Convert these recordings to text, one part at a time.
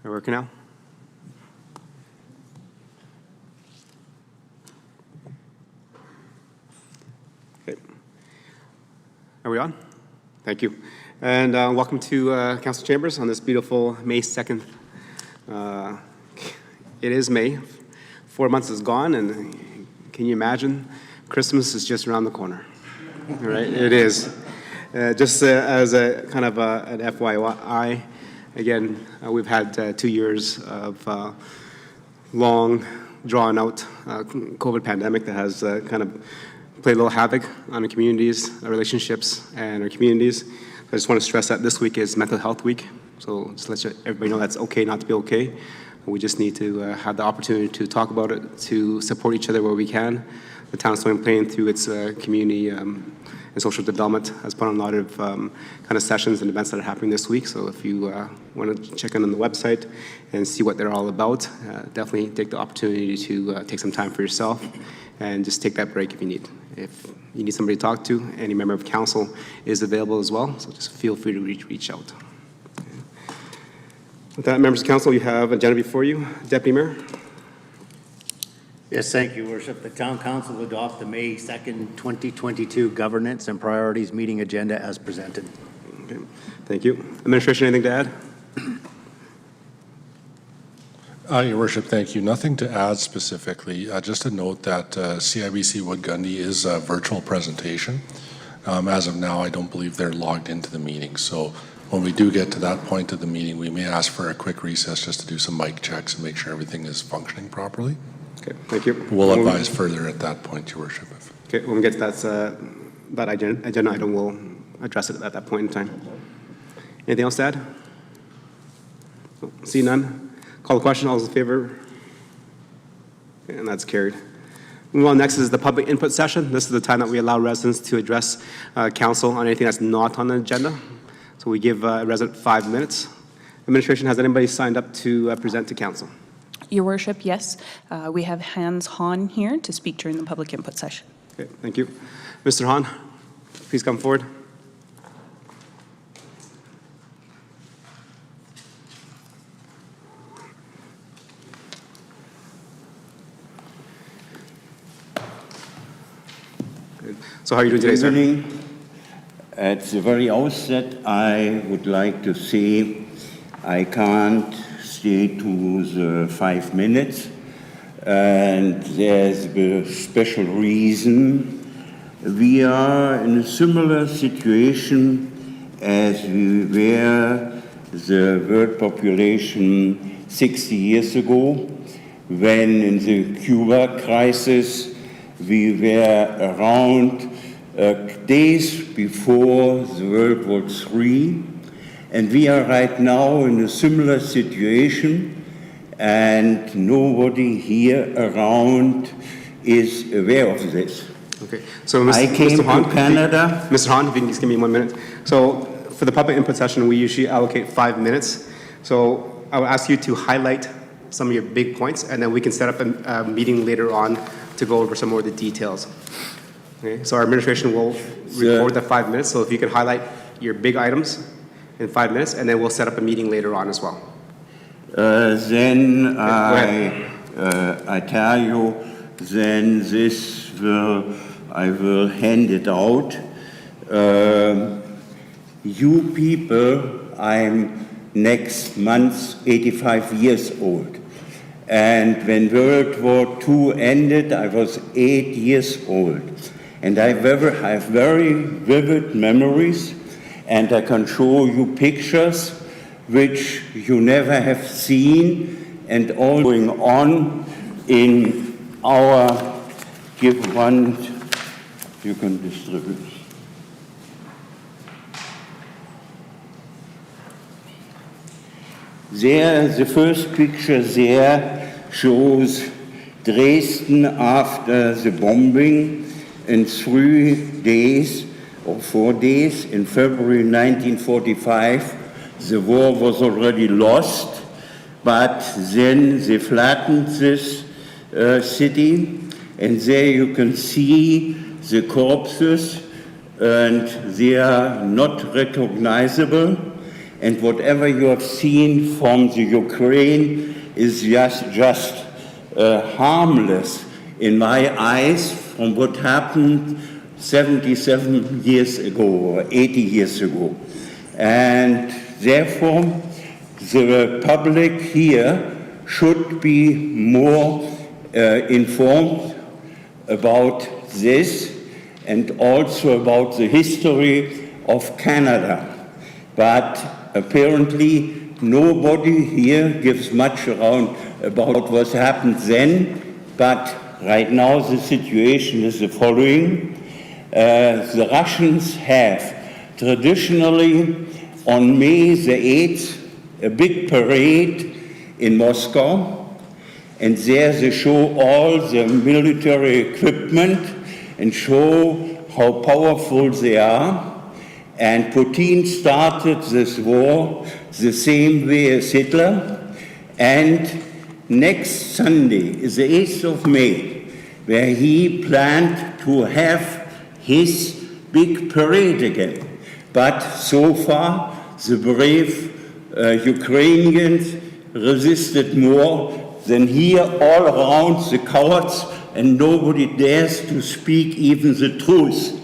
Are we working now? Okay. Are we on? Thank you. And welcome to Council Chambers on this beautiful May 2nd. It is May. 4 months is gone, and can you imagine? Christmas is just around the corner. All right, it is. Just as a kind of an FYI, again, we've had 2 years of long, drawn-out COVID pandemic that has kind of played a little havoc on our communities, our relationships, and our communities. I just want to stress that this week is Mental Health Week, so just let everybody know that's okay not to be okay. We just need to have the opportunity to talk about it, to support each other where we can. The town of Stony playing through its community and social development has put on a lot of kind of sessions and events that are happening this week. So if you want to check in on the website and see what they're all about, definitely take the opportunity to take some time for yourself and just take that break if you need. If you need somebody to talk to, any member of council is available as well. So just feel free to reach out. With that, members of council, you have agenda before you. Deputy Mayor. Yes, thank you, Worship. The Town Council will adopt the May 2nd, 2022 Governance and Priorities Meeting Agenda as presented. Okay. Thank you. Administration, anything to add? Your Worship, thank you. Nothing to add specifically. Just a note that CIBC Wood Gundy is a virtual presentation. As of now, I don't believe they're logged into the meeting. So when we do get to that point of the meeting, we may ask for a quick recess just to do some mic checks and make sure everything is functioning properly. Okay, thank you. We'll advise further at that point, Your Worship. Okay, when we get to that agenda item, we'll address it at that point in time. Anything else to add? See none. Call the question. All those in favor? Okay, and that's carried. Move on. Next is the public input session. This is the time that we allow residents to address council on anything that's not on the agenda. So we give a resident 5 minutes. Administration, has anybody signed up to present to council? Your Worship, yes. We have Hans Hahn here to speak during the public input session. Okay, thank you. Mr. Hahn, please come forward. Good. So how are you doing today, sir? Good evening. At the very outset, I would like to say I can't stay to the 5 minutes, and there's a special reason. We are in a similar situation as we were the world population 60 years ago, when in the Cuba crisis we were around days before the World War III. And we are right now in a similar situation, and nobody here around is aware of this. Okay, so I came Mr. Hahn, to Canada. Mr. Hahn, if you can just give me 1 minute. So for the public input session, we usually allocate 5 minutes. So I will ask you to highlight some of your big points, and then we can set up a meeting later on to go over some more of the details. Okay, so our administration will record the 5 minutes. So if you could highlight your big items in 5 minutes, and then we'll set up a meeting later on as well. Then I tell you, then I will hand it out. You people, I'm next month 85 years old. And when World War II ended, I was 8 years old. And I have very vivid memories, and I can show you pictures which you never have seen, and all going on in our, give one, you can distribute. There, the first picture there shows Dresden after the bombing in 3 days or 4 days in February 1945. The war was already lost, but then they flattened this city, and there you can see the corpses, and they are not recognizable. and whatever you have seen from the Ukraine is just harmless in my eyes from what happened 77 years ago or 80 years ago. And therefore, the public here should be more informed about this and also about the history of Canada. But apparently nobody here gives much around about what happened then, but right now the situation is the following. The Russians have traditionally on May the 8th a big parade in Moscow, and there they show all the military equipment and show how powerful they are. And Putin started this war the same way as Hitler. And next Sunday is the 8th of May, where he planned to have his big parade again. But so far, the brave Ukrainians resisted more than here all around the cowards, and nobody dares to speak even the truth.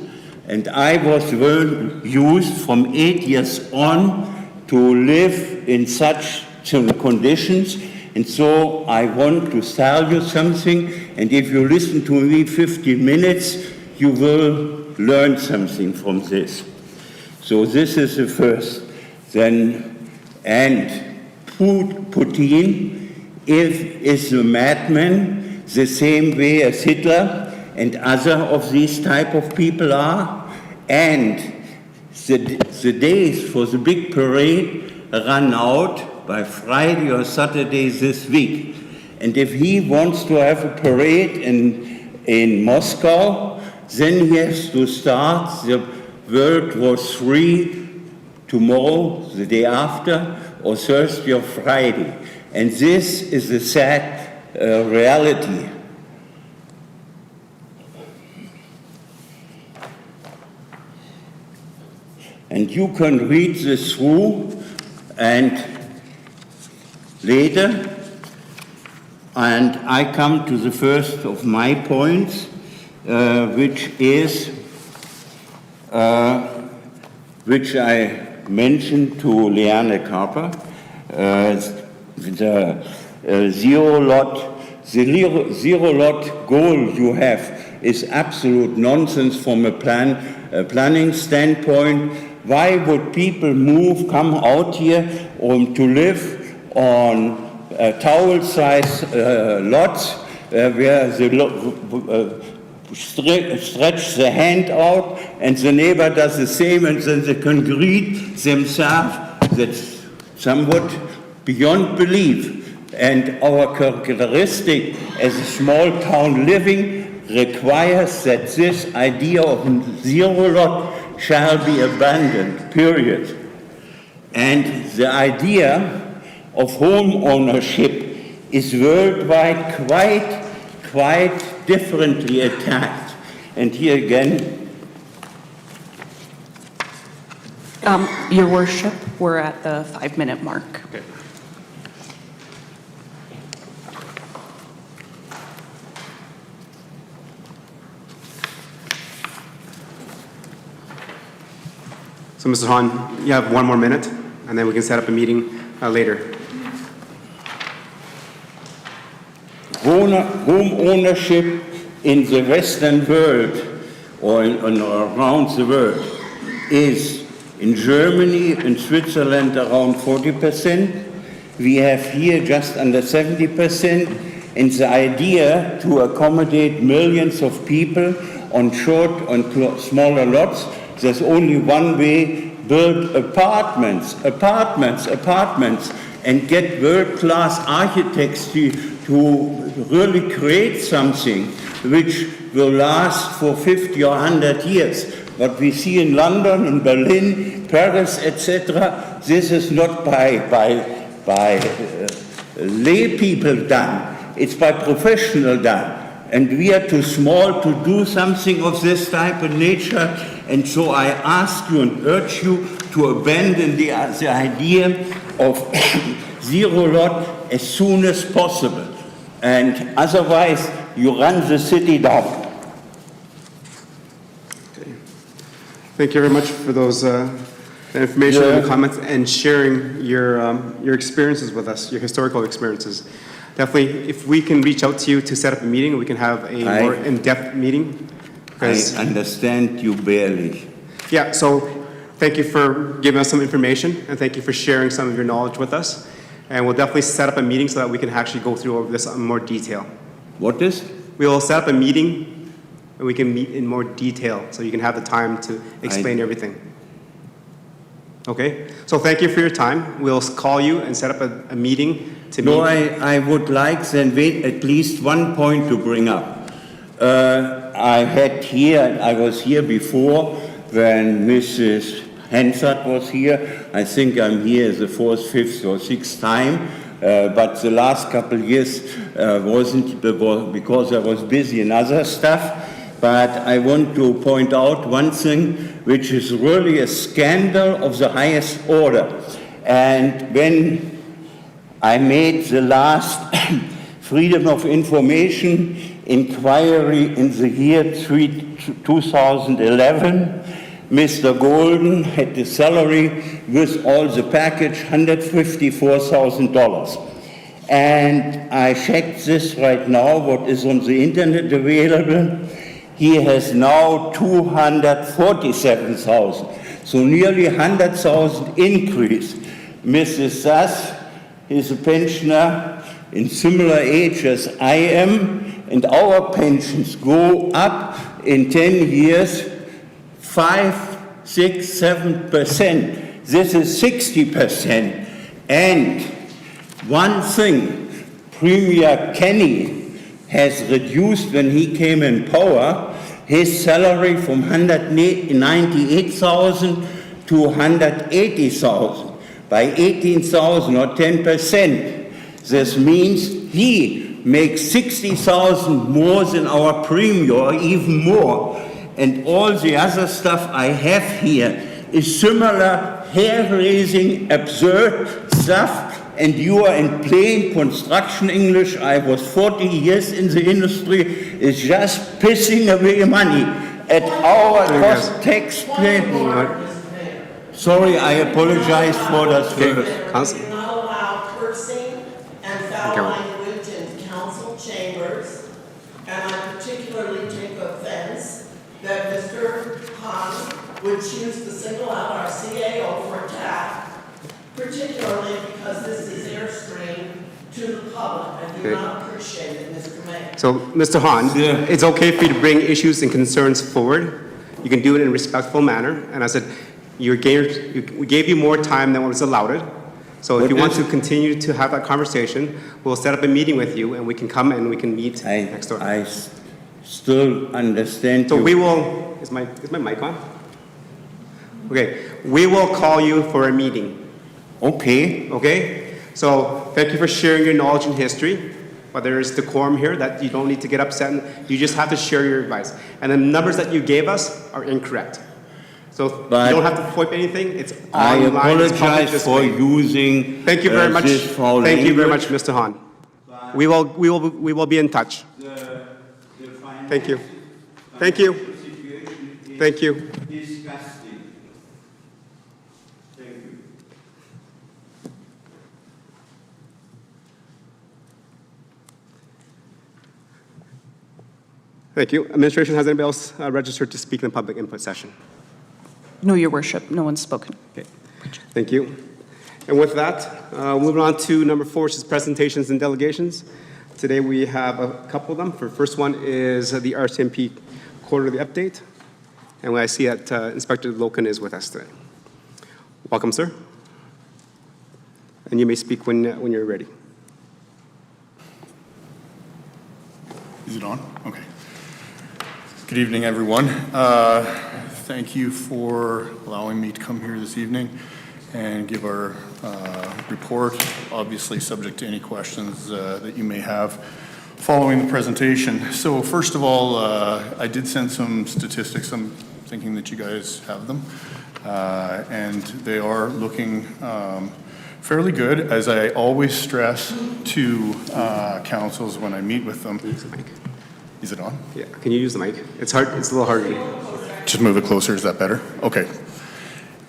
And I was well used from 8 years on to live in such conditions, and so I want to tell you something, and if you listen to me 15 minutes, you will learn something from this. So this is the first. Then, and Putin is a madman, the same way as Hitler and other of these type of people are. And the days for the big parade run out by Friday or Saturday this week. And if he wants to have a parade in Moscow, then he has to start the World War III tomorrow, the day after, or Thursday or Friday. And this is a sad reality. And you can read this through and later, and I come to the first of my points, which I mentioned to Leanne Carper, the zero lot goal you have is absolute nonsense from a planning standpoint. Why would people come out here to live on towel-sized lots where they stretch the hand out and the neighbor does the same, and then they can greet themselves? That's somewhat beyond belief. And our characteristic as a small town living requires that this idea of zero lot shall be abandoned, period. And the idea of home ownership is worldwide quite differently attacked. And here again, Your Worship, we're at the 5-minute mark. Okay. So, Mr. Hahn, you have 1 more minute, and then we can set up a meeting later. home ownership in the Western world or around the world is in Germany and Switzerland around 40%. We have here just under 70%. And the idea to accommodate millions of people on short and smaller lots, there's only one way: build apartments, and get world-class architects to really create something which will last for 50 or 100 years. What we see in London and Berlin, Paris, etc., this is not by lay people done. It's by professional done. and we are too small to do something of this type of nature. And so I ask you and urge you to abandon the idea of zero lot as soon as possible. And otherwise, you run the city down. Thank you very much for those information and comments and sharing your experiences with us, your historical experiences. Definitely, if we can reach out to you to set up a meeting, we can have a more in-depth meeting. I understand you barely. Yeah, so thank you for giving us some information, and thank you for sharing some of your knowledge with us. And we'll definitely set up a meeting so that we can actually go through over this in more detail. What is? We will set up a meeting and we can meet in more detail so you can have the time to explain everything. Okay? So thank you for your time. We'll call you and set up a meeting to meet. No, I would like then at least one point to bring up. I was here before when Mrs. Hansard was here. I think I'm here the 4th, 5th, or 6th time. But the last couple of years wasn't because I was busy in other stuff. But I want to point out one thing, which is really a scandal of the highest order. And when I made the last Freedom of Information inquiry in the year 2011, Mr. Golden had the salary with all the package, $154,000. And I checked this right now, what is on the internet available. He has now 247,000, so nearly 100,000 increase. Mrs. Sass is a pensioner in similar age as I am, and our pensions go up in 10 years 5, 6, 7%. This is 60%. And one thing, Premier Kenny has reduced when he came in power his salary from 198,000 to 180,000 by 18,000 or 10%. This means he makes 60,000 more than our premier, or even more. And all the other stuff I have here is similar, hair-raising, absurd stuff. And you are in plain construction English. I was 40 years in the industry. It's just pissing away money at our cost taxpayer. Sorry, I apologize for that. Council. You're not allowed cursing and foul language in council chambers. And I particularly take offense that Mr. Hahn would choose to single out our CAO for attack, particularly because this is airstream to the public. I do not appreciate it, Mr. Mayor. So, Mr. Hahn, it's okay for you to bring issues and concerns forward. You can do it in a respectful manner. And I said, we gave you more time than what was allowed. So if you want to continue to have that conversation, we'll set up a meeting with you and we can come and we can meet next door. I still understand. So we will, is my mic on? Okay, we will call you for a meeting. Okay. Okay? So thank you for sharing your knowledge and history. But there is decorum here that you don't need to get upset. You just have to share your advice. And the numbers that you gave us are incorrect. So you don't have to FOIP anything. It's I online. apologize for using Thank you very much. this foul Thank you very language. much, Mr. Hahn. We will be in touch. Thank you. Thank you. Thank you. Disgusting. Thank you. Thank you. Administration, has anybody else registered to speak in the public input session? No, Your Worship, no one's spoken. Okay. Thank you. And with that, moving on to number 4, which is presentations and delegations. Today we have a couple of them. The first one is the Rcmp quarterly update. And I see that Inspector Loken is with us today. Welcome, sir. And you may speak when you're ready. Is it on? Okay. Good evening, everyone. Thank you for allowing me to come here this evening and give our report, obviously subject to any questions that you may have following the presentation. So first of all, I did send some statistics. I'm thinking that you guys have them. And they are looking fairly good, as I always stress to councils when I meet with them. Use the mic. Is it on? Yeah, can you use the mic? It's hard, it's a little hard. Just move it closer, is that better? Okay.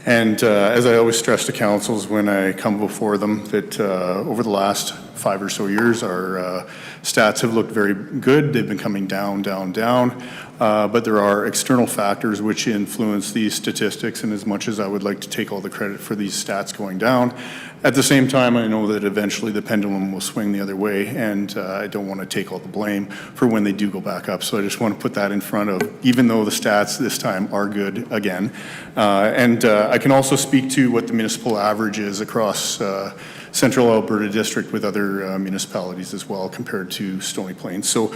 And as I always stress to councils when I come before them, that over the last 5 or so years, our stats have looked very good. They've been coming down, down, down. But there are external factors which influence these statistics, and as much as I would like to take all the credit for these stats going down, at the same time, I know that eventually the pendulum will swing the other way, and I don't want to take all the blame for when they do go back up. So I just want to put that in front of, even though the stats this time are good again. And I can also speak to what the municipal average is across Central Alberta District with other municipalities as well compared to Stony Plain. So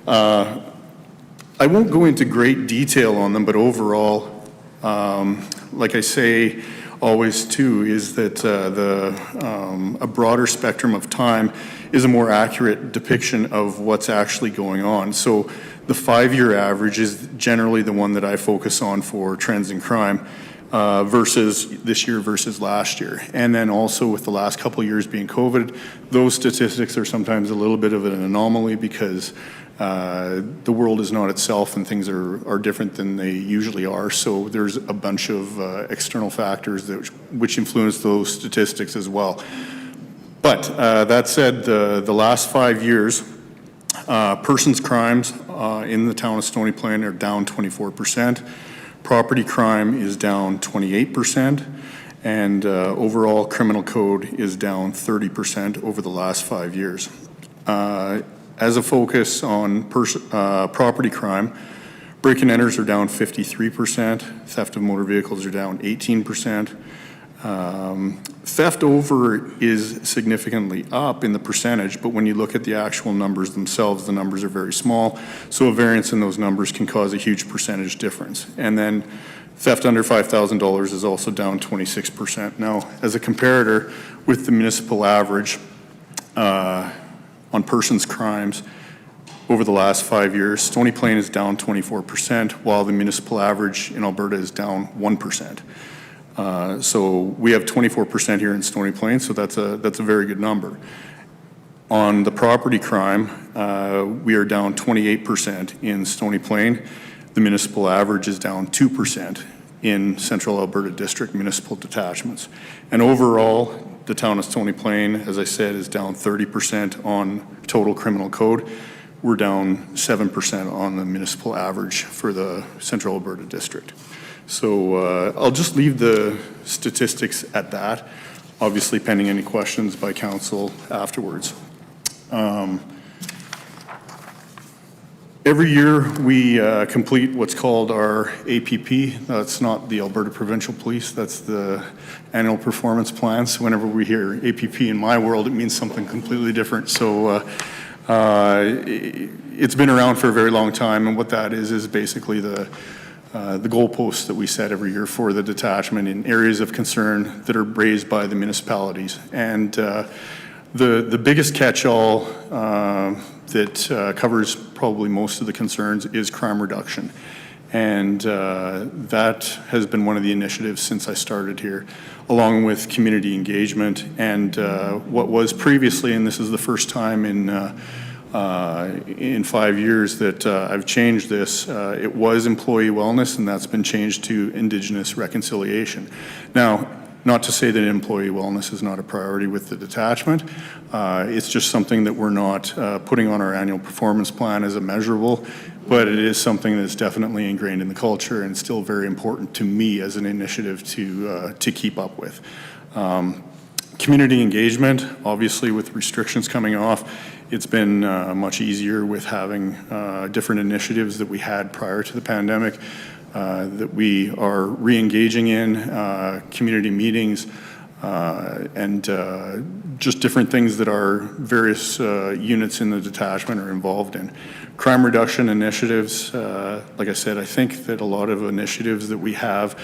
I won't go into great detail on them, but overall, like I say always too, is that a broader spectrum of time is a more accurate depiction of what's actually going on. So the 5-year average is generally the one that I focus on for trends in crime. Versus this year versus last year. And then also with the last couple of years being COVID, those statistics are sometimes a little bit of an anomaly because the world is not itself and things are different than they usually are. So there's a bunch of external factors which influence those statistics as well. But that said, the last 5 years, persons crimes in the town of Stony Plain are down 24%. Property crime is down 28%, and overall criminal code is down 30% over the last 5 years. As a focus on property crime, break-and enters are down 53%, theft of motor vehicles are down 18%. Theft over is significantly up in the percentage, but when you look at the actual numbers themselves, the numbers are very small. So a variance in those numbers can cause a huge percentage difference. And then theft under $5,000 is also down 26%. Now, as a comparator with the municipal average on persons crimes over the last 5 years, Stony Plain is down 24%, while the municipal average in Alberta is down 1%. So we have 24% here in Stony Plain, so that's a very good number. On the property crime, we are down 28% in Stony Plain. The municipal average is down 2% in Central Alberta District municipal detachments. And overall, the town of Stony Plain, as I said, is down 30% on total criminal code. We're down 7% on the municipal average for the Central Alberta District. So I'll just leave the statistics at that, obviously pending any questions by council afterwards. Every year we complete what's called our APP. That's not the Alberta Provincial Police, that's the annual performance plan. So whenever we hear APP in my world, it means something completely different. So it's been around for a very long time, and what that is basically the goalposts that we set every year for the detachment in areas of concern that are raised by the municipalities. And the biggest catch-all that covers probably most of the concerns is crime reduction. And that has been one of the initiatives since I started here, along with community engagement. And what was previously, and this is the first time in 5 years that I've changed this, it was employee wellness, and that's been changed to Indigenous reconciliation. Now, not to say that employee wellness is not a priority with the detachment. It's just something that we're not putting on our annual performance plan as a measurable, but it is something that's definitely ingrained in the culture and still very important to me as an initiative to keep up with. Community engagement, obviously with restrictions coming off, it's been much easier with having different initiatives that we had prior to the pandemic that we are re-engaging in, community meetings, and just different things that our various units in the detachment are involved in. Crime reduction initiatives, like I said, I think that a lot of initiatives that we have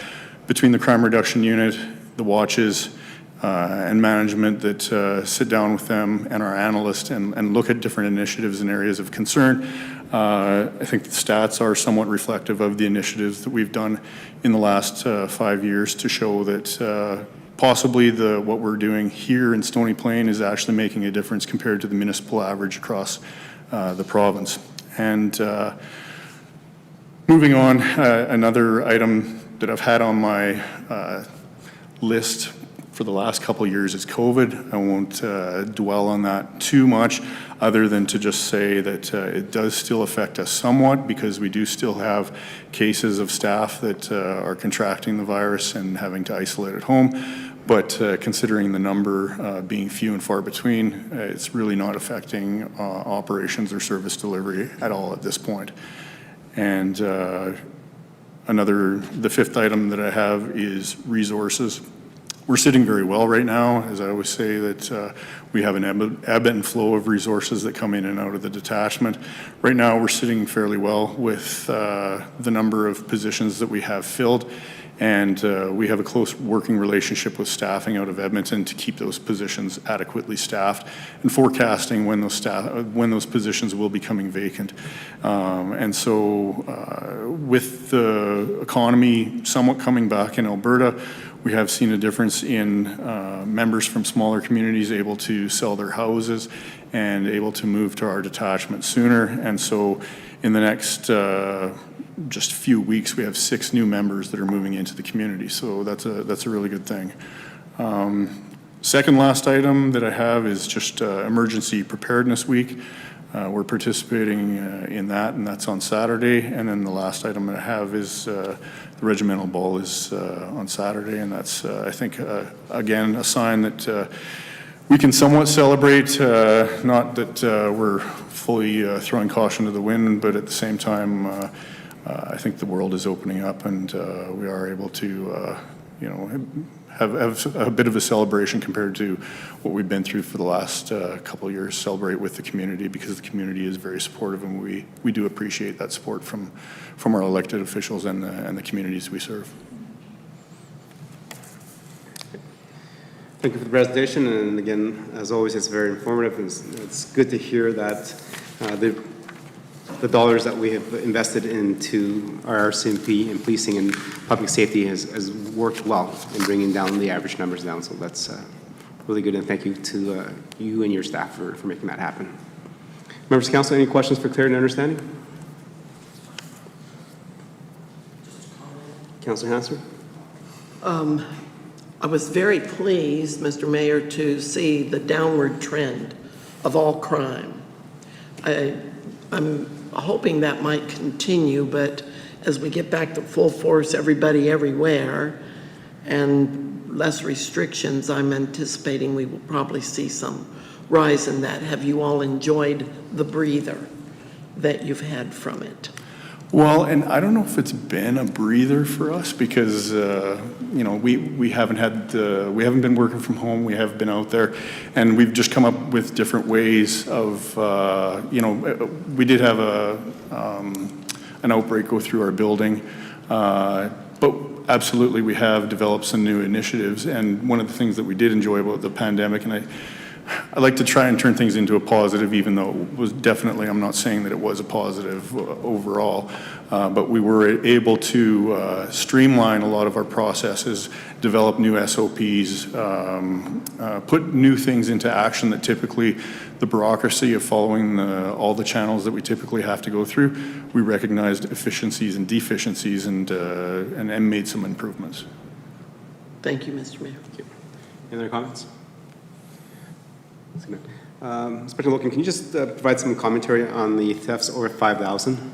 between the crime reduction unit, the watches, and management that sit down with them and our analysts and look at different initiatives and areas of concern. I think the stats are somewhat reflective of the initiatives that we've done in the last 5 years to show that possibly what we're doing here in Stony Plain is actually making a difference compared to the municipal average across the province. And moving on, another item that I've had on my list for the last couple of years is COVID. I won't dwell on that too much, other than to just say that it does still affect us somewhat, because we do still have cases of staff that are contracting the virus and having to isolate at home. But considering the number being few and far between, it's really not affecting operations or service delivery at all at this point. And the fifth item that I have is resources. We're sitting very well right now. As I always say, that we have an ebb and flow of resources that come in and out of the detachment. Right now, we're sitting fairly well with the number of positions that we have filled, and we have a close working relationship with staffing out of Edmonton to keep those positions adequately staffed and forecasting when those positions will be coming vacant. And so with the economy somewhat coming back in Alberta, we have seen a difference in members from smaller communities able to sell their houses and able to move to our detachment sooner. And so in the next just few weeks, we have 6 new members that are moving into the community. So that's a really good thing. Second last item that I have is just Emergency Preparedness Week. We're participating in that, and that's on Saturday. And then the last item that I have is the Regimental Ball is on Saturday, and that's, I think, again, a sign that we can somewhat celebrate, not that we're fully throwing caution to the wind, but at the same time, I think the world is opening up, and we are able to, have a bit of a celebration compared to what we've been through for the last couple of years, celebrate with the community, because the community is very supportive, and we do appreciate that support from our elected officials and the communities we serve. Thank you for the presentation, and again, as always, it's very informative. It's good to hear that the dollars that we have invested into our Rcmp and policing and public safety has worked well in bringing down the average numbers down. So that's really good, and thank you to you and your staff for making that happen. Members of council, any questions for clarity and understanding? Councillor Hansford? I was very pleased, Mr. Mayor, to see the downward trend of all crime. I'm hoping that might continue, but as we get back to full force, everybody everywhere, and less restrictions, I'm anticipating we will probably see some rise in that. Have you all enjoyed the breather that you've had from it? Well, and I don't know if it's been a breather for us, because we haven't been working from home. We have been out there, and we've just come up with different ways of we did have an outbreak go through our building, but absolutely we have developed some new initiatives. And one of the things that we did enjoy about the pandemic, and I like to try and turn things into a positive, even though it was definitely, I'm not saying that it was a positive overall, but we were able to streamline a lot of our processes, develop new SOPs, put new things into action that typically the bureaucracy of following all the channels that we typically have to go through. We recognized efficiencies and deficiencies and made some improvements. Thank you, Mr. Mayor. Thank you. Any other comments? Inspector Loken, can you just provide some commentary on the thefts over 5,000?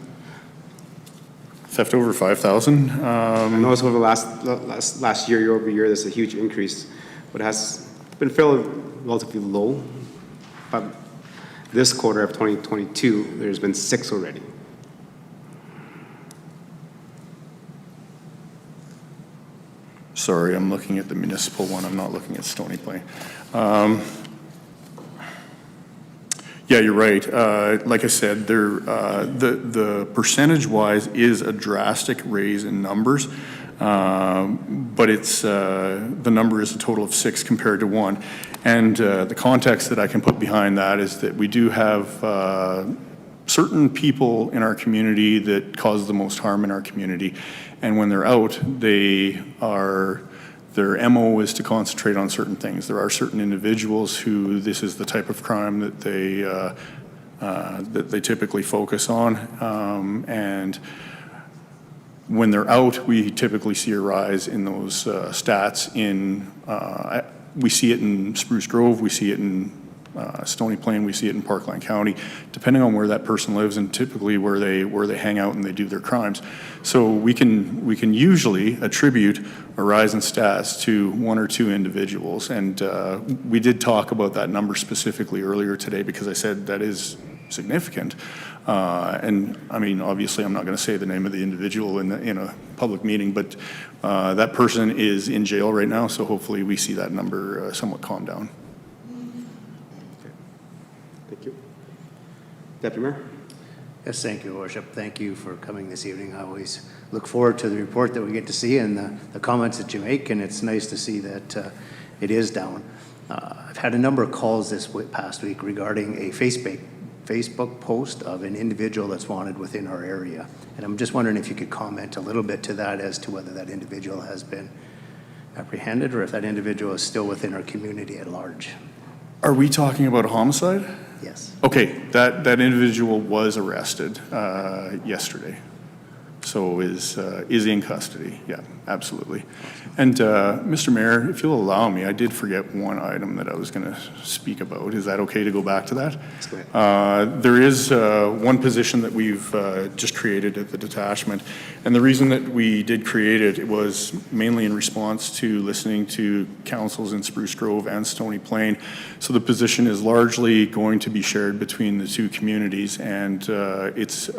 Theft over 5,000? I noticed over the last year over year, there's a huge increase, but it has been fairly relatively low. But this quarter of 2022, there's been 6 already. Sorry, I'm looking at the municipal one. I'm not looking at Stony Plain. Yeah, you're right. Like I said, the percentage-wise is a drastic raise in numbers. But it's, the number is a total of 6 compared to 1. And the context that I can put behind that is that we do have certain people in our community that cause the most harm in our community. And when they're out, their MO is to concentrate on certain things. There are certain individuals who this is the type of crime that they typically focus on. And when they're out, we typically see a rise in those stats. We see it in Spruce Grove, we see it in Stony Plain, we see it in Parkland County, depending on where that person lives and typically where they hang out and they do their crimes. So we can usually attribute a rise in stats to 1 or 2 individuals. And we did talk about that number specifically earlier today because I said that is significant. And I mean, obviously, I'm not going to say the name of the individual in a public meeting, but that person is in jail right now, so hopefully we see that number somewhat calm down. Okay. Thank you. Deputy Mayor? Yes, thank you, Your Worship. Thank you for coming this evening. I always look forward to the report that we get to see and the comments that you make, and it's nice to see that it is down. I've had a number of calls this past week regarding a Facebook post of an individual that's wanted within our area. And I'm just wondering if you could comment a little bit to that as to whether that individual has been apprehended or if that individual is still within our community at large. Are we talking about a homicide? Yes. Okay, that individual was arrested yesterday, so is in custody. Yeah, absolutely. And Mr. Mayor, if you'll allow me, I did forget one item that I was going to speak about. Is that okay to go back to that? Let's go ahead. There is one position that we've just created at the detachment, and the reason that we did create it was mainly in response to listening to councils in Spruce Grove and Stony Plain. So the position is largely going to be shared between the 2 communities, and it's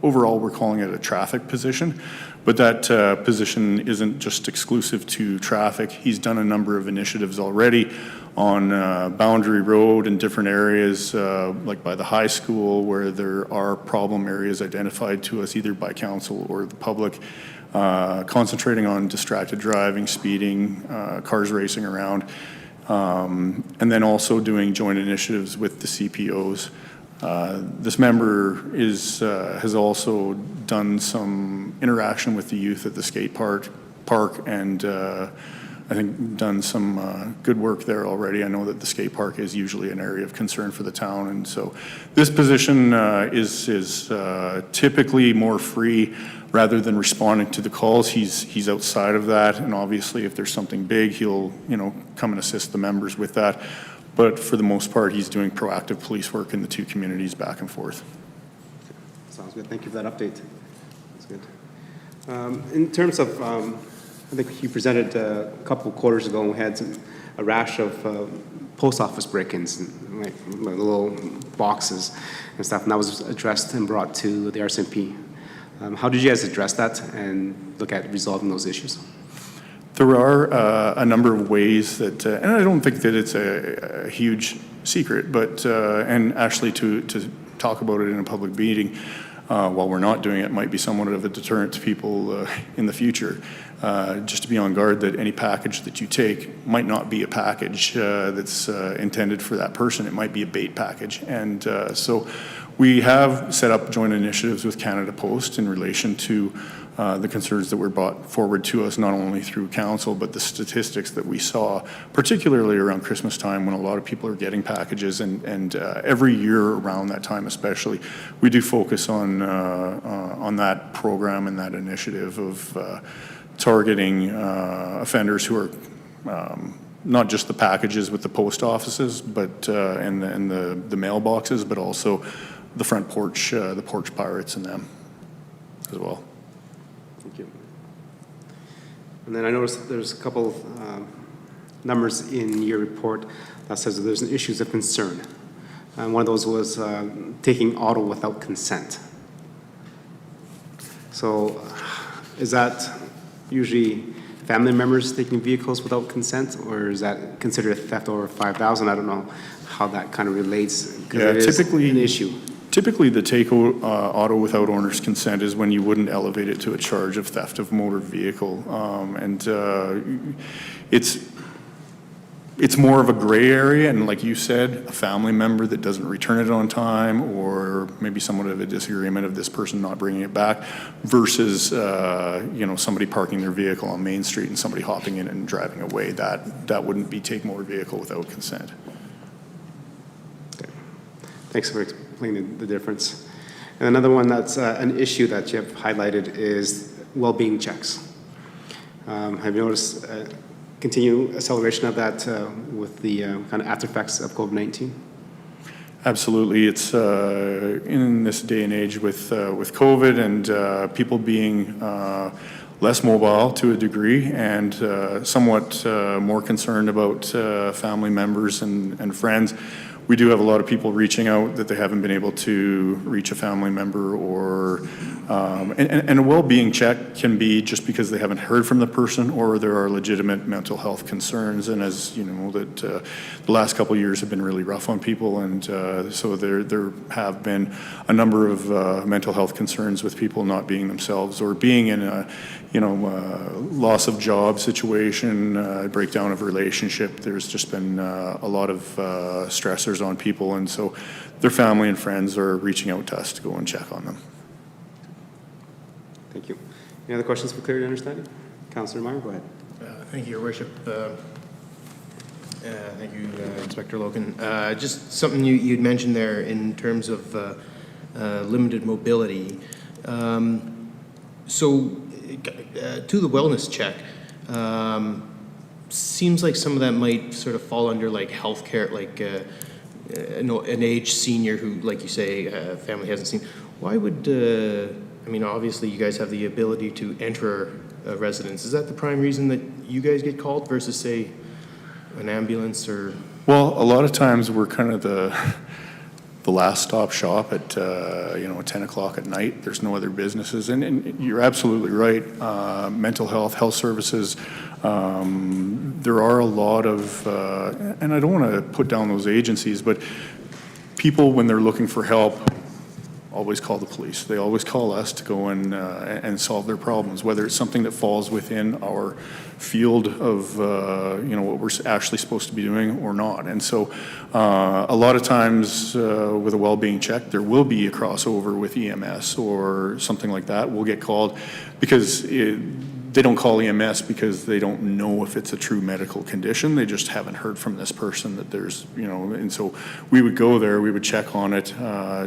overall we're calling it a traffic position, but that position isn't just exclusive to traffic. He's done a number of initiatives already on Boundary Road and different areas, like by the high school, where there are problem areas identified to us either by council or the public, concentrating on distracted driving, speeding, cars racing around, and then also doing joint initiatives with the CPOs. This member has also done some interaction with the youth at the skate park and I think done some good work there already. I know that the skate park is usually an area of concern for the town, and so this position is typically more free rather than responding to the calls. He's outside of that, and obviously if there's something big, he'll come and assist the members with that. But for the most part, he's doing proactive police work in the 2 communities back and forth. Sounds good. Thank you for that update. That's good. In terms of, I think you presented a couple of quarters ago, we had a rash of post office break-ins, like little boxes and stuff, and that was addressed and brought to the Rcmp. How did you guys address that and look at resolving those issues? There are a number of ways that, and I don't think that it's a huge secret, but, and actually to talk about it in a public meeting while we're not doing it might be somewhat of a deterrent to people in the future. Just to be on guard that any package that you take might not be a package that's intended for that person. It might be a bait package. And so we have set up joint initiatives with Canada Post in relation to the concerns that were brought forward to us, not only through council, but the statistics that we saw, particularly around Christmas time when a lot of people are getting packages, and every year around that time especially, we do focus on that program and that initiative of targeting offenders who are not just the packages with the post offices, but and the mailboxes, but also the front porch, the porch pirates and them as well. Thank you. And then I noticed there's a couple of numbers in your report that says that there's issues of concern. And one of those was taking auto without consent. So is that usually family members taking vehicles without consent, or is that considered a theft over $5,000? I don't know how that kind of relates, because it is an issue. Typically, the take auto without owner's consent is when you wouldn't elevate it to a charge of theft of motor vehicle. It's more of a gray area, and like you said, a family member that doesn't return it on time, or maybe somewhat of a disagreement of this person not bringing it back, versus somebody parking their vehicle on Main Street and somebody hopping in and driving away. That wouldn't be take motor vehicle without consent. Okay. Thanks for explaining the difference. And another one that's an issue that you have highlighted is well-being checks. Have you noticed continued acceleration of that with the kind of after effects of COVID-19? Absolutely. It's in this day and age with COVID and people being less mobile to a degree and somewhat more concerned about family members and friends. We do have a lot of people reaching out that they haven't been able to reach a family member, or and a well-being check can be just because they haven't heard from the person, or there are legitimate mental health concerns. And as you know, that the last couple of years have been really rough on people, and so there have been a number of mental health concerns with people not being themselves, or being in a loss of job situation, breakdown of relationship. There's just been a lot of stressors on people, and so their family and friends are reaching out to us to go and check on them. Thank you. Any other questions for clarity and understanding? Councillor Meyer, go ahead. Thank you, Your Worship. Thank you, Inspector Logan. Just something you'd mentioned there in terms of limited mobility. To the wellness check, seems like some of that might sort of fall under like healthcare, like an aged senior who, like you say, family hasn't seen. Why would, obviously you guys have the ability to enter a residence. Is that the prime reason that you guys get called versus, say, an ambulance or? Well, a lot of times we're kind of the last stop shop at 10 o'clock at night. There's no other businesses, and you're absolutely right. Mental health services. There are a lot of, and I don't want to put down those agencies, but people, when they're looking for help, always call the police. They always call us to go and solve their problems, whether it's something that falls within our field of what we're actually supposed to be doing or not. And so a lot of times with a well-being check, there will be a crossover with EMS or something like that. We'll get called because they don't call EMS because they don't know if it's a true medical condition. They just haven't heard from this person that there's, and so we would go there, we would check on it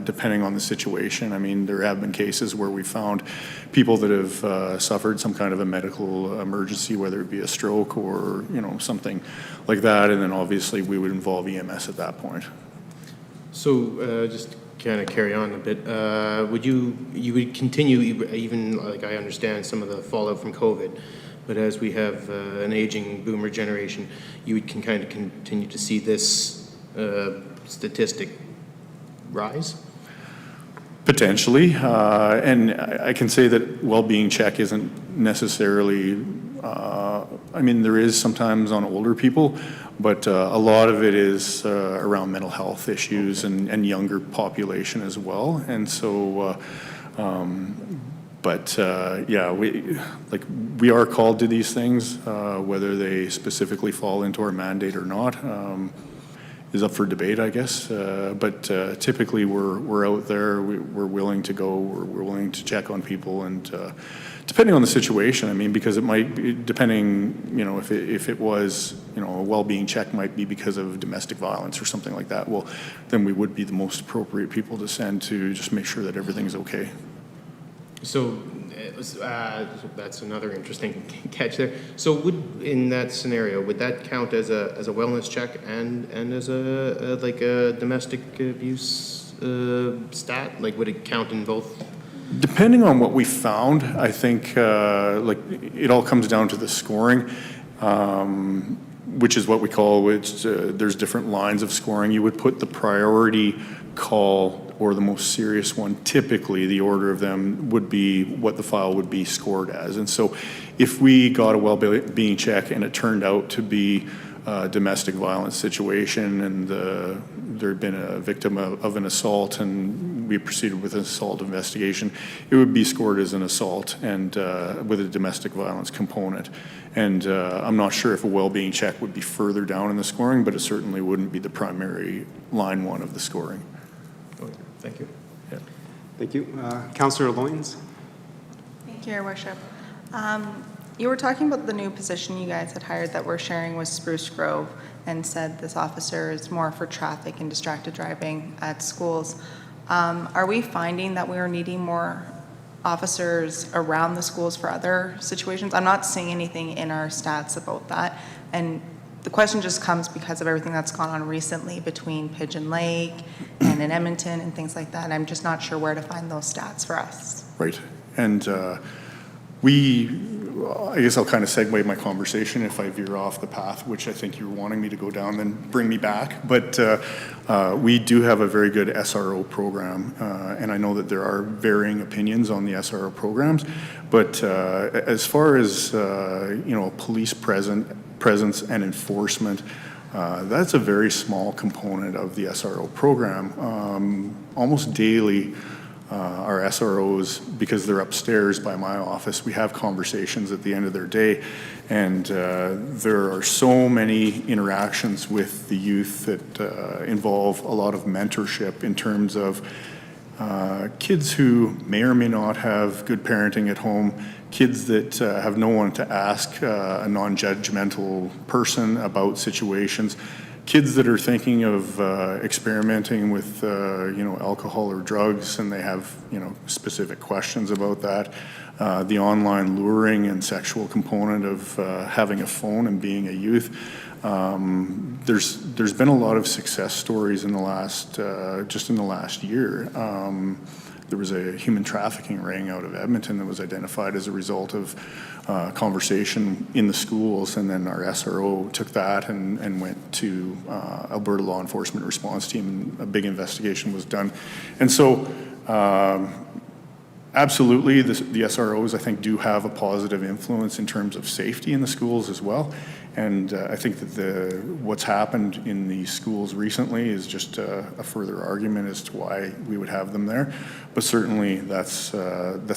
depending on the situation. I mean, there have been cases where we found people that have suffered some kind of a medical emergency, whether it be a stroke or, something like that. And then obviously we would involve EMS at that point. So just kind of carry on a bit, you would continue, even like I understand some of the fallout from COVID, but as we have an aging boomer generation, you can kind of continue to see this statistic rise? Potentially, and I can say that well-being check isn't necessarily, there is sometimes on older people, but a lot of it is around mental health issues and younger population as well. And so, we are called to these things, whether they specifically fall into our mandate or not. Is up for debate, I guess. But typically, we're out there. We're willing to go. We're willing to check on people, and depending on the situation. Because it might be depending. If it was, a well-being check might be because of domestic violence or something like that. Well, then we would be the most appropriate people to send to just make sure that everything's okay. So that's another interesting catch there. So in that scenario, would that count as a wellness check and as a domestic abuse stat? Like, would it count in both? Depending on what we found, I think it all comes down to the scoring, which is what we call, there's different lines of scoring. You would put the priority call or the most serious one, typically the order of them would be what the file would be scored as. And so if we got a well-being check and it turned out to be a domestic violence situation and there had been a victim of an assault and we proceeded with an assault investigation, it would be scored as an assault and with a domestic violence component. And I'm not sure if a well-being check would be further down in the scoring, but it certainly wouldn't be the primary line one of the scoring. Okay, thank you. Yeah. Thank you. Councillor Loyens? Thank you, Your Worship. You were talking about the new position you guys had hired that we're sharing with Spruce Grove and said this officer is more for traffic and distracted driving at schools. Are we finding that we are needing more officers around the schools for other situations? I'm not seeing anything in our stats about that. And the question just comes because of everything that's gone on recently between Pigeon Lake and in Edmonton and things like that. And I'm just not sure where to find those stats for us. Right. And I guess I'll kind of segue my conversation if I veer off the path, which I think you're wanting me to go down, then bring me back. But we do have a very good SRO program, and I know that there are varying opinions on the SRO programs. But as far as police presence and enforcement, that's a very small component of the SRO program. Almost daily, our SROs, because they're upstairs by my office, we have conversations at the end of their day, and there are so many interactions with the youth that involve a lot of mentorship in terms of kids who may or may not have good parenting at home, kids that have no one to ask a non-judgmental person about situations, kids that are thinking of experimenting with alcohol or drugs, and they have specific questions about that. The online luring and sexual component of having a phone and being a youth. There's been a lot of success stories in the last just in the last year. There was a human trafficking ring out of Edmonton that was identified as a result of conversation in the schools, and then our SRO took that and went to Alberta Law Enforcement Response Team, and a big investigation was done. And so absolutely, the SROs, I think, do have a positive influence in terms of safety in the schools as well. And I think that what's happened in the schools recently is just a further argument as to why we would have them there. But certainly that's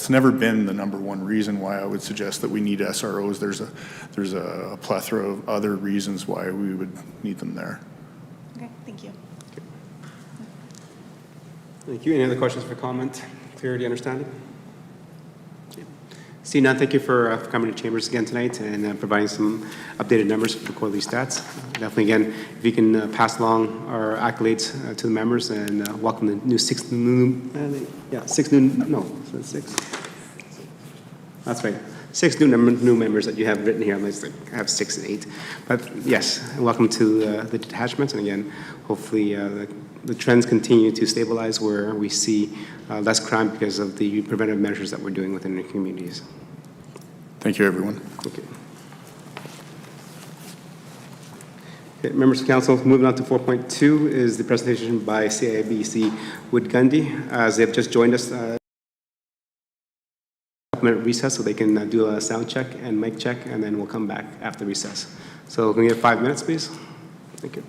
never been the number one reason why I would suggest that we need SROs. There's a plethora of other reasons why we would need them there. Okay, thank you. Thank you. Any other questions for comment, clarity, understanding? Seeing none, thank you for coming to Chambers again tonight and providing some updated numbers for the quarterly stats. Definitely, again, if you can pass along our accolades to the members and welcome the six new members that you have written here. I have 6 and 8. But yes, welcome to the detachment. And again, hopefully the trends continue to stabilize where we see less crime because of the preventive measures that we're doing within the communities. Thank you, everyone. Thank you. Okay, members of council, moving on to 4.2 is the presentation by CIBC Wood Gundy, as they've just joined us. Recess so they can do a sound check and mic check, and then we'll come back after recess. So can we get 5 minutes, please? Thank you.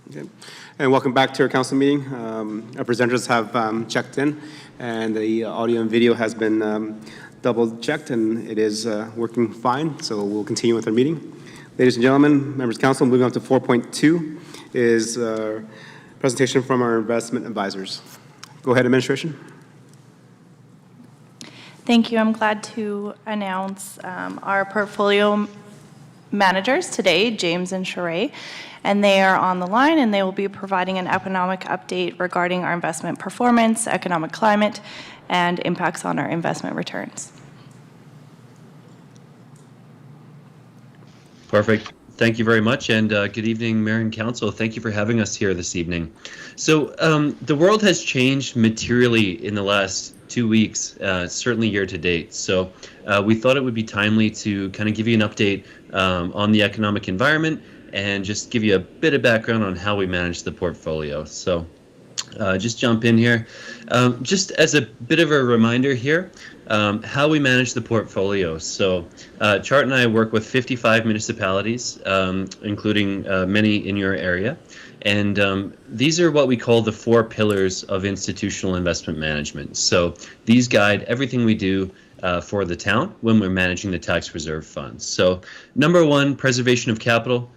Okay. And welcome back to our council meeting. Our presenters have checked in, and the audio and video has been double checked, and it is working fine, so we'll continue with our meeting. Ladies and gentlemen, members of council, moving on to 4.2 is a presentation from our investment advisors. Go ahead, administration. Thank you. I'm glad to announce our portfolio managers today, James and Sheree, and they are on the line, and they will be providing an economic update regarding our investment performance, economic climate, and impacts on our investment returns. Perfect. Thank you very much, and good evening, Mayor and Council. Thank you for having us here this evening. So the world has changed materially in the last 2 weeks, certainly year to date. So we thought it would be timely to kind of give you an update on the economic environment and just give you a bit of background on how we manage the portfolio. So just jump in here. Just as a bit of a reminder here, how we manage the portfolio. So Chart and I work with 55 municipalities, including many in your area. And these are what we call the 4 pillars of institutional investment management. So these guide everything we do for the town when we're managing the tax reserve funds. So number 1, preservation of capital.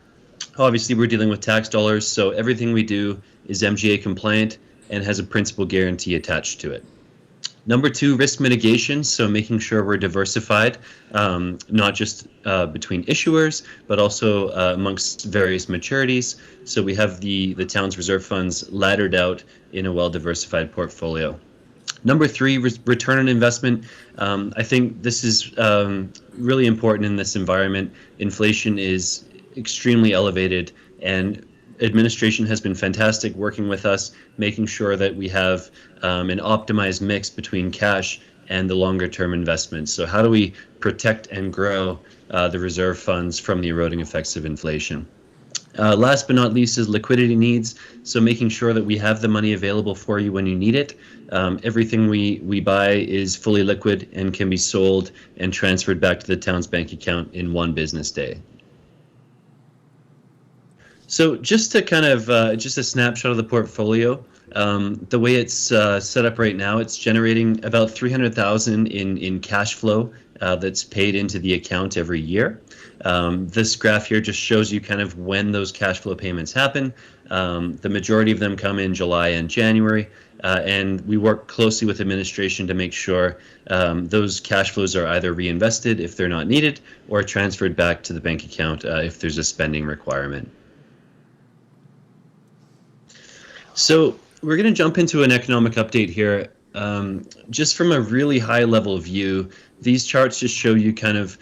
Obviously, we're dealing with tax dollars, so everything we do is MGA compliant and has a principal guarantee attached to it. Number 2, risk mitigation, so making sure we're diversified, not just between issuers, but also amongst various maturities. So we have the town's reserve funds laddered out in a well-diversified portfolio. Number 3, return on investment. I think this is really important in this environment. Inflation is extremely elevated, and administration has been fantastic working with us, making sure that we have an optimized mix between cash and the longer term investments. So how do we protect and grow the reserve funds from the eroding effects of inflation? Last but not least is liquidity needs. So making sure that we have the money available for you when you need it. Everything we buy is fully liquid and can be sold and transferred back to the town's bank account in 1 business day. So just to kind of, just a snapshot of the portfolio, the way it's set up right now, it's generating about $300,000 in cash flow that's paid into the account every year. This graph here just shows you kind of when those cash flow payments happen. The majority of them come in July and January, and we work closely with administration to make sure those cash flows are either reinvested if they're not needed or transferred back to the bank account if there's a spending requirement. So we're going to jump into an economic update here. Just from a really high level view, these charts just show you kind of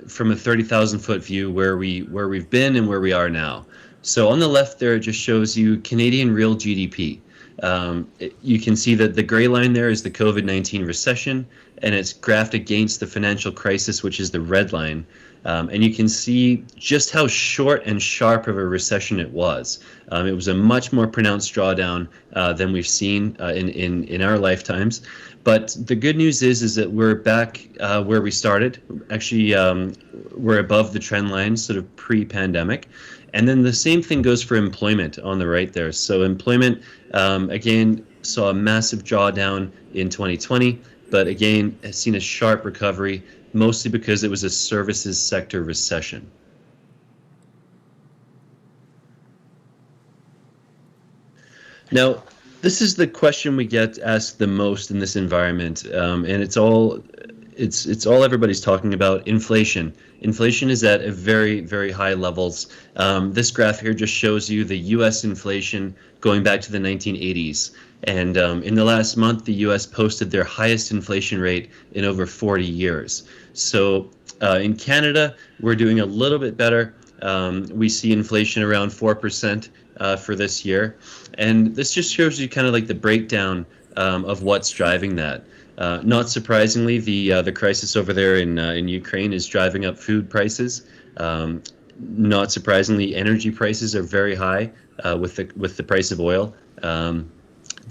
from a 30,000 foot view where we've been and where we are now. So on the left there, it just shows you Canadian real GDP. You can see that the gray line there is the COVID-19 recession, and it's graphed against the financial crisis, which is the red line. And you can see just how short and sharp of a recession it was. It was a much more pronounced drawdown than we've seen in our lifetimes. But the good news is that we're back where we started. Actually, we're above the trend line, sort of pre-pandemic. And then the same thing goes for employment on the right there. So employment, again, saw a massive drawdown in 2020, but again, has seen a sharp recovery, mostly because it was a services sector recession. Now, this is the question we get asked the most in this environment, and it's all everybody's talking about: inflation. Inflation is at a very, very high levels. This graph here just shows you the U.S. inflation going back to the 1980s. And in the last month, the U.S. posted their highest inflation rate in over 40 years. So in Canada, we're doing a little bit better. We see inflation around 4% for this year. And this just shows you kind of like the breakdown of what's driving that. Not surprisingly, the crisis over there in Ukraine is driving up food prices. Not surprisingly, energy prices are very high with the price of oil.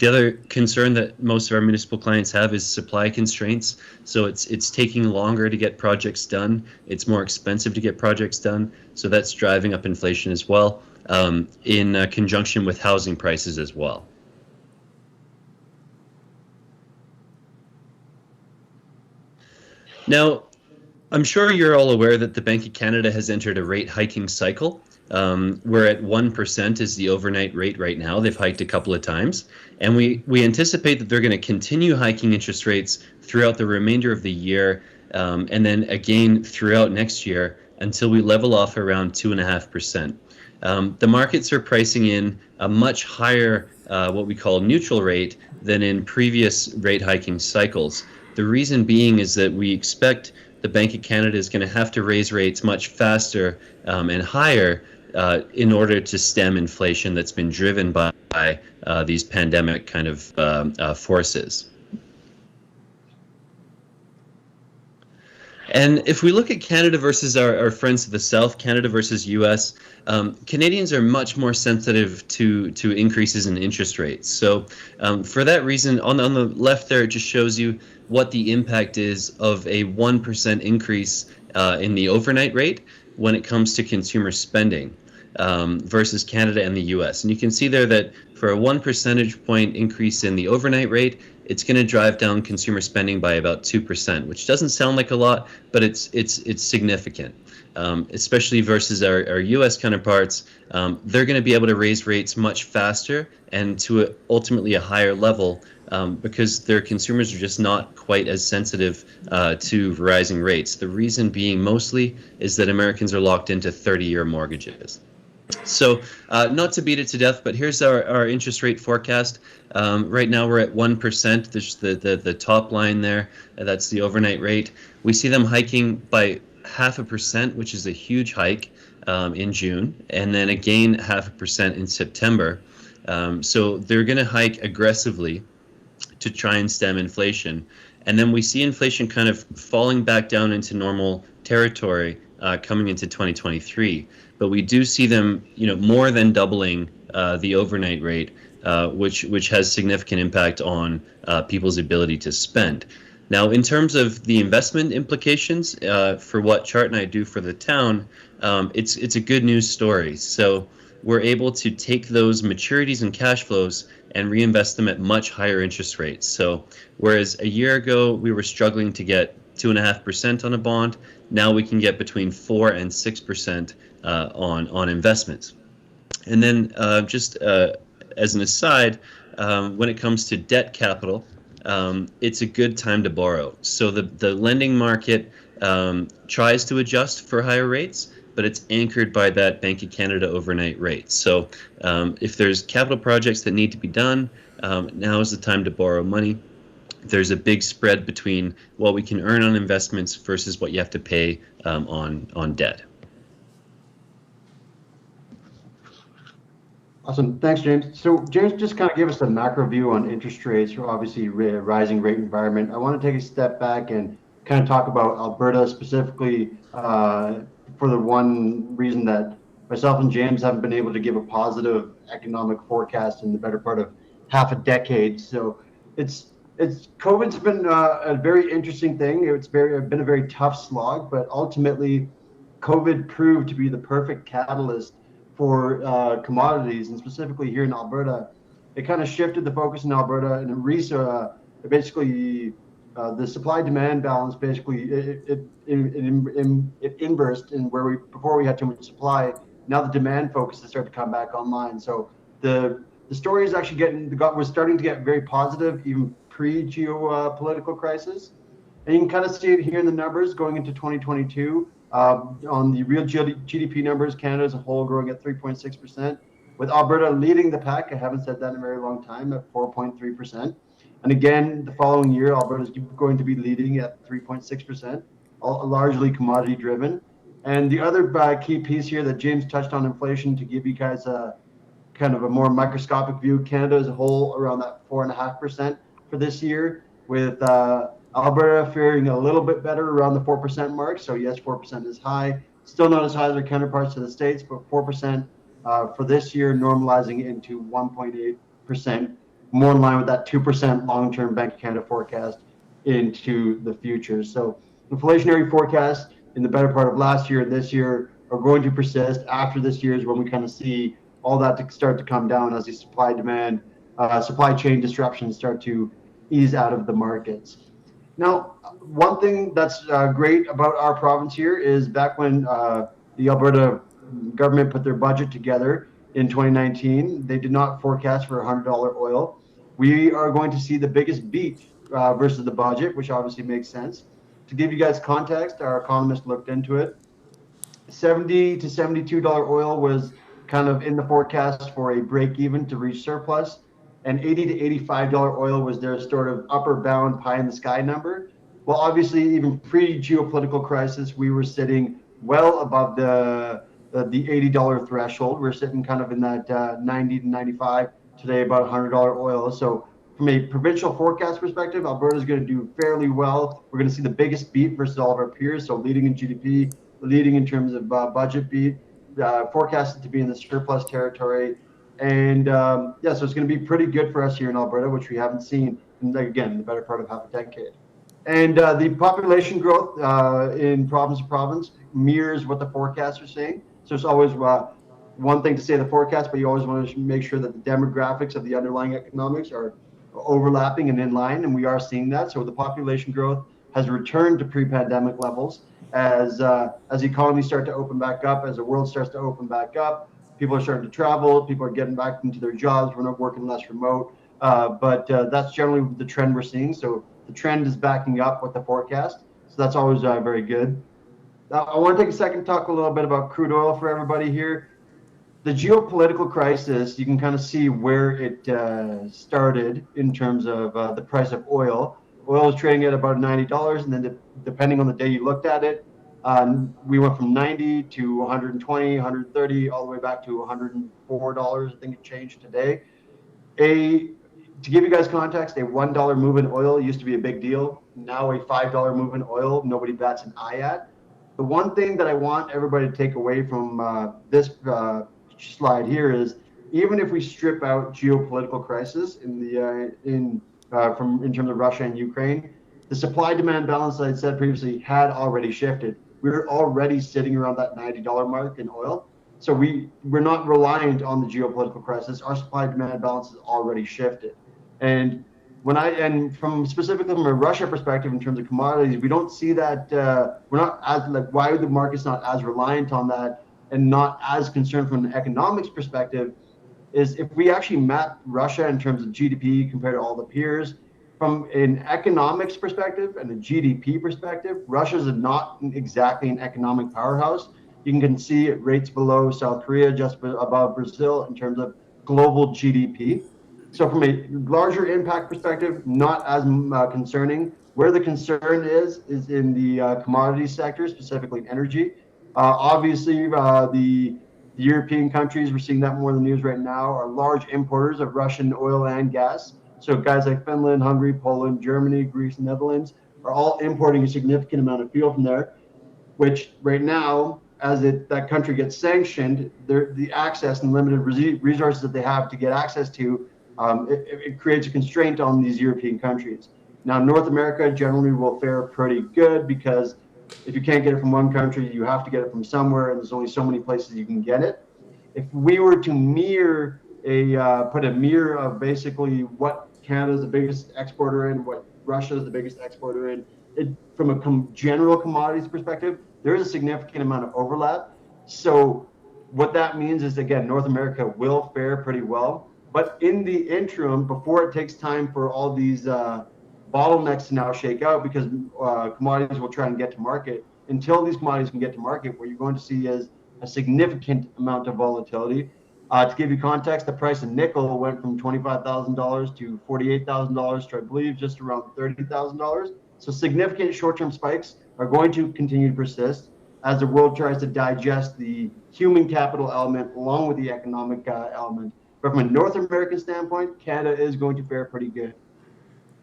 The other concern that most of our municipal clients have is supply constraints. So it's taking longer to get projects done. It's more expensive to get projects done. So that's driving up inflation as well. in conjunction with housing prices as well. Now, I'm sure you're all aware that the Bank of Canada has entered a rate hiking cycle. We're at 1% is the overnight rate right now. They've hiked a couple of times. And we anticipate that they're going to continue hiking interest rates throughout the remainder of the year, and then again throughout next year until we level off around 2.5%. The markets are pricing in a much higher, what we call neutral rate than in previous rate hiking cycles. The reason being is that we expect the Bank of Canada is going to have to raise rates much faster and higher in order to stem inflation that's been driven by these pandemic kind of forces. And if we look at Canada versus our friends to the south, Canada versus US, Canadians are much more sensitive to increases in interest rates. So for that reason, on the left there, it just shows you what the impact is of a 1% increase in the overnight rate when it comes to consumer spending versus Canada and the US. And you can see there that for a 1 percentage point increase in the overnight rate, it's going to drive down consumer spending by about 2%, which doesn't sound like a lot, but it's significant, especially versus our U.S. counterparts. They're going to be able to raise rates much faster and to ultimately a higher level because their consumers are just not quite as sensitive to rising rates. The reason being mostly is that Americans are locked into 30-year mortgages. So not to beat it to death, but here's our interest rate forecast. Right now we're at 1%. There's the top line there. That's the overnight rate. We see them hiking by 0.5%, which is a huge hike in June, and then again 0.5% in September. So they're going to hike aggressively to try and stem inflation. And then we see inflation kind of falling back down into normal territory coming into 2023. But we do see them, more than doubling the overnight rate, which has significant impact on people's ability to spend. Now, in terms of the investment implications for what Chart and I do for the town, it's a good news story. So we're able to take those maturities and cash flows and reinvest them at much higher interest rates. So whereas a year ago we were struggling to get 2.5% on a bond, now we can get between 4 and 6% on investments. And then just as an aside, when it comes to debt capital, it's a good time to borrow. So the lending market tries to adjust for higher rates, but it's anchored by that Bank of Canada overnight rate. So if there's capital projects that need to be done, now is the time to borrow money. There's a big spread between what we can earn on investments versus what you have to pay on debt. Awesome. Thanks, James. So James just kind of gave us a macro view on interest rates, obviously rising rate environment. I want to take a step back and kind of talk about Alberta specifically for the one reason that myself and James haven't been able to give a positive economic forecast in the better part of half a decade. So COVID's been a very interesting thing. It's been a very tough slog, but ultimately COVID proved to be the perfect catalyst for commodities, and specifically here in Alberta. It kind of shifted the focus in Alberta, and basically the supply-demand balance basically it inversed in where before we had too much supply. Now the demand focus has started to come back online. So the story is actually we're starting to get very positive, even pre-geopolitical crisis. And you can kind of see it here in the numbers going into 2022. On the real GDP numbers, Canada as a whole growing at 3.6%, with Alberta leading the pack. I haven't said that in a very long time, at 4.3%. And again, the following year, Alberta is going to be leading at 3.6%, largely commodity driven. And the other key piece here that James touched on, inflation, to give you guys a kind of a more microscopic view, Canada as a whole around that 4.5% for this year, with Alberta faring a little bit better around the 4% mark. So yes, 4% is high. Still not as high as our counterparts to the States, but 4% for this year, normalizing into 1.8%, more in line with that 2% long-term Bank of Canada forecast into the future. So inflationary forecast in the better part of last year and this year are going to persist. After this year is when we kind of see all that to start to come down as the supply chain disruptions start to ease out of the markets. Now, one thing that's great about our province here is back when the Alberta government put their budget together in 2019, they did not forecast for $100 oil. We are going to see the biggest beat versus the budget, which obviously makes sense. To give you guys context, our economist looked into it. $70 to $72 oil was kind of in the forecast for a break even to reach surplus, and $80 to $85 oil was their sort of upper bound pie in the sky number. Well, obviously, even pre-geopolitical crisis, we were sitting well above the $80 threshold. We're sitting kind of in that 90 to 95, today about $100 oil. So from a provincial forecast perspective, Alberta is going to do fairly well. We're going to see the biggest beat versus all of our peers. So leading in GDP, leading in terms of budget beat, forecasted to be in the surplus territory. And so it's going to be pretty good for us here in Alberta, which we haven't seen in, again, the better part of half a decade. And the population growth in province to province mirrors what the forecasts are saying. So it's always one thing to say the forecast, but you always want to make sure that the demographics of the underlying economics are overlapping and in line, and we are seeing that. So the population growth has returned to pre-pandemic levels as economies start to open back up, as the world starts to open back up. People are starting to travel, people are getting back into their jobs, we're not working less remote, but that's generally the trend we're seeing. So the trend is backing up with the forecast, so that's always very good. I want to take a second to talk a little bit about crude oil for everybody here. The geopolitical crisis, you can kind of see where it started in terms of the price of oil. Oil is trading at about $90, and then depending on the day you looked at it, we went from 90 to 120, 130, all the way back to $104. I think it changed today. To give you guys context, a $1 move in oil used to be a big deal. Now a $5 move in oil, nobody bats an eye at. The one thing that I want everybody to take away from this slide here is, even if we strip out geopolitical crisis in terms of Russia and Ukraine, the supply-demand balance that I said previously had already shifted. We're already sitting around that $90 mark in oil. So we're not reliant on the geopolitical crisis. Our supply-demand balance has already shifted. And specifically from a Russia perspective in terms of commodities, we don't see that, we're not as, why the market's not as reliant on that and not as concerned from an economics perspective is if we actually map Russia in terms of GDP compared to all the peers, from an economics perspective and a GDP perspective, Russia's not exactly an economic powerhouse. You can see it rates below South Korea, just above Brazil in terms of global GDP. So from a larger impact perspective, not as concerning. Where the concern is in the commodity sector, specifically energy. Obviously, the European countries, we're seeing that more in the news right now, are large importers of Russian oil and gas. So guys like Finland, Hungary, Poland, Germany, Greece, Netherlands are all importing a significant amount of fuel from there, which right now, as that country gets sanctioned, the access and limited resources that they have to get access to, it creates a constraint on these European countries. Now, North America generally will fare pretty good because if you can't get it from one country, you have to get it from somewhere, and there's only so many places you can get it. If we were to put a mirror of basically what Canada is the biggest exporter in, what Russia is the biggest exporter in, from a general commodities perspective, there is a significant amount of overlap. So what that means is, again, North America will fare pretty well. But in the interim, before it takes time for all these bottlenecks to now shake out, because commodities will try and get to market, until these commodities can get to market, what you're going to see is a significant amount of volatility. To give you context, the price of nickel went from $25,000 to $48,000 to, I believe, just around $30,000. So significant short-term spikes are going to continue to persist as the world tries to digest the human capital element along with the economic element. But from a North American standpoint, Canada is going to fare pretty good.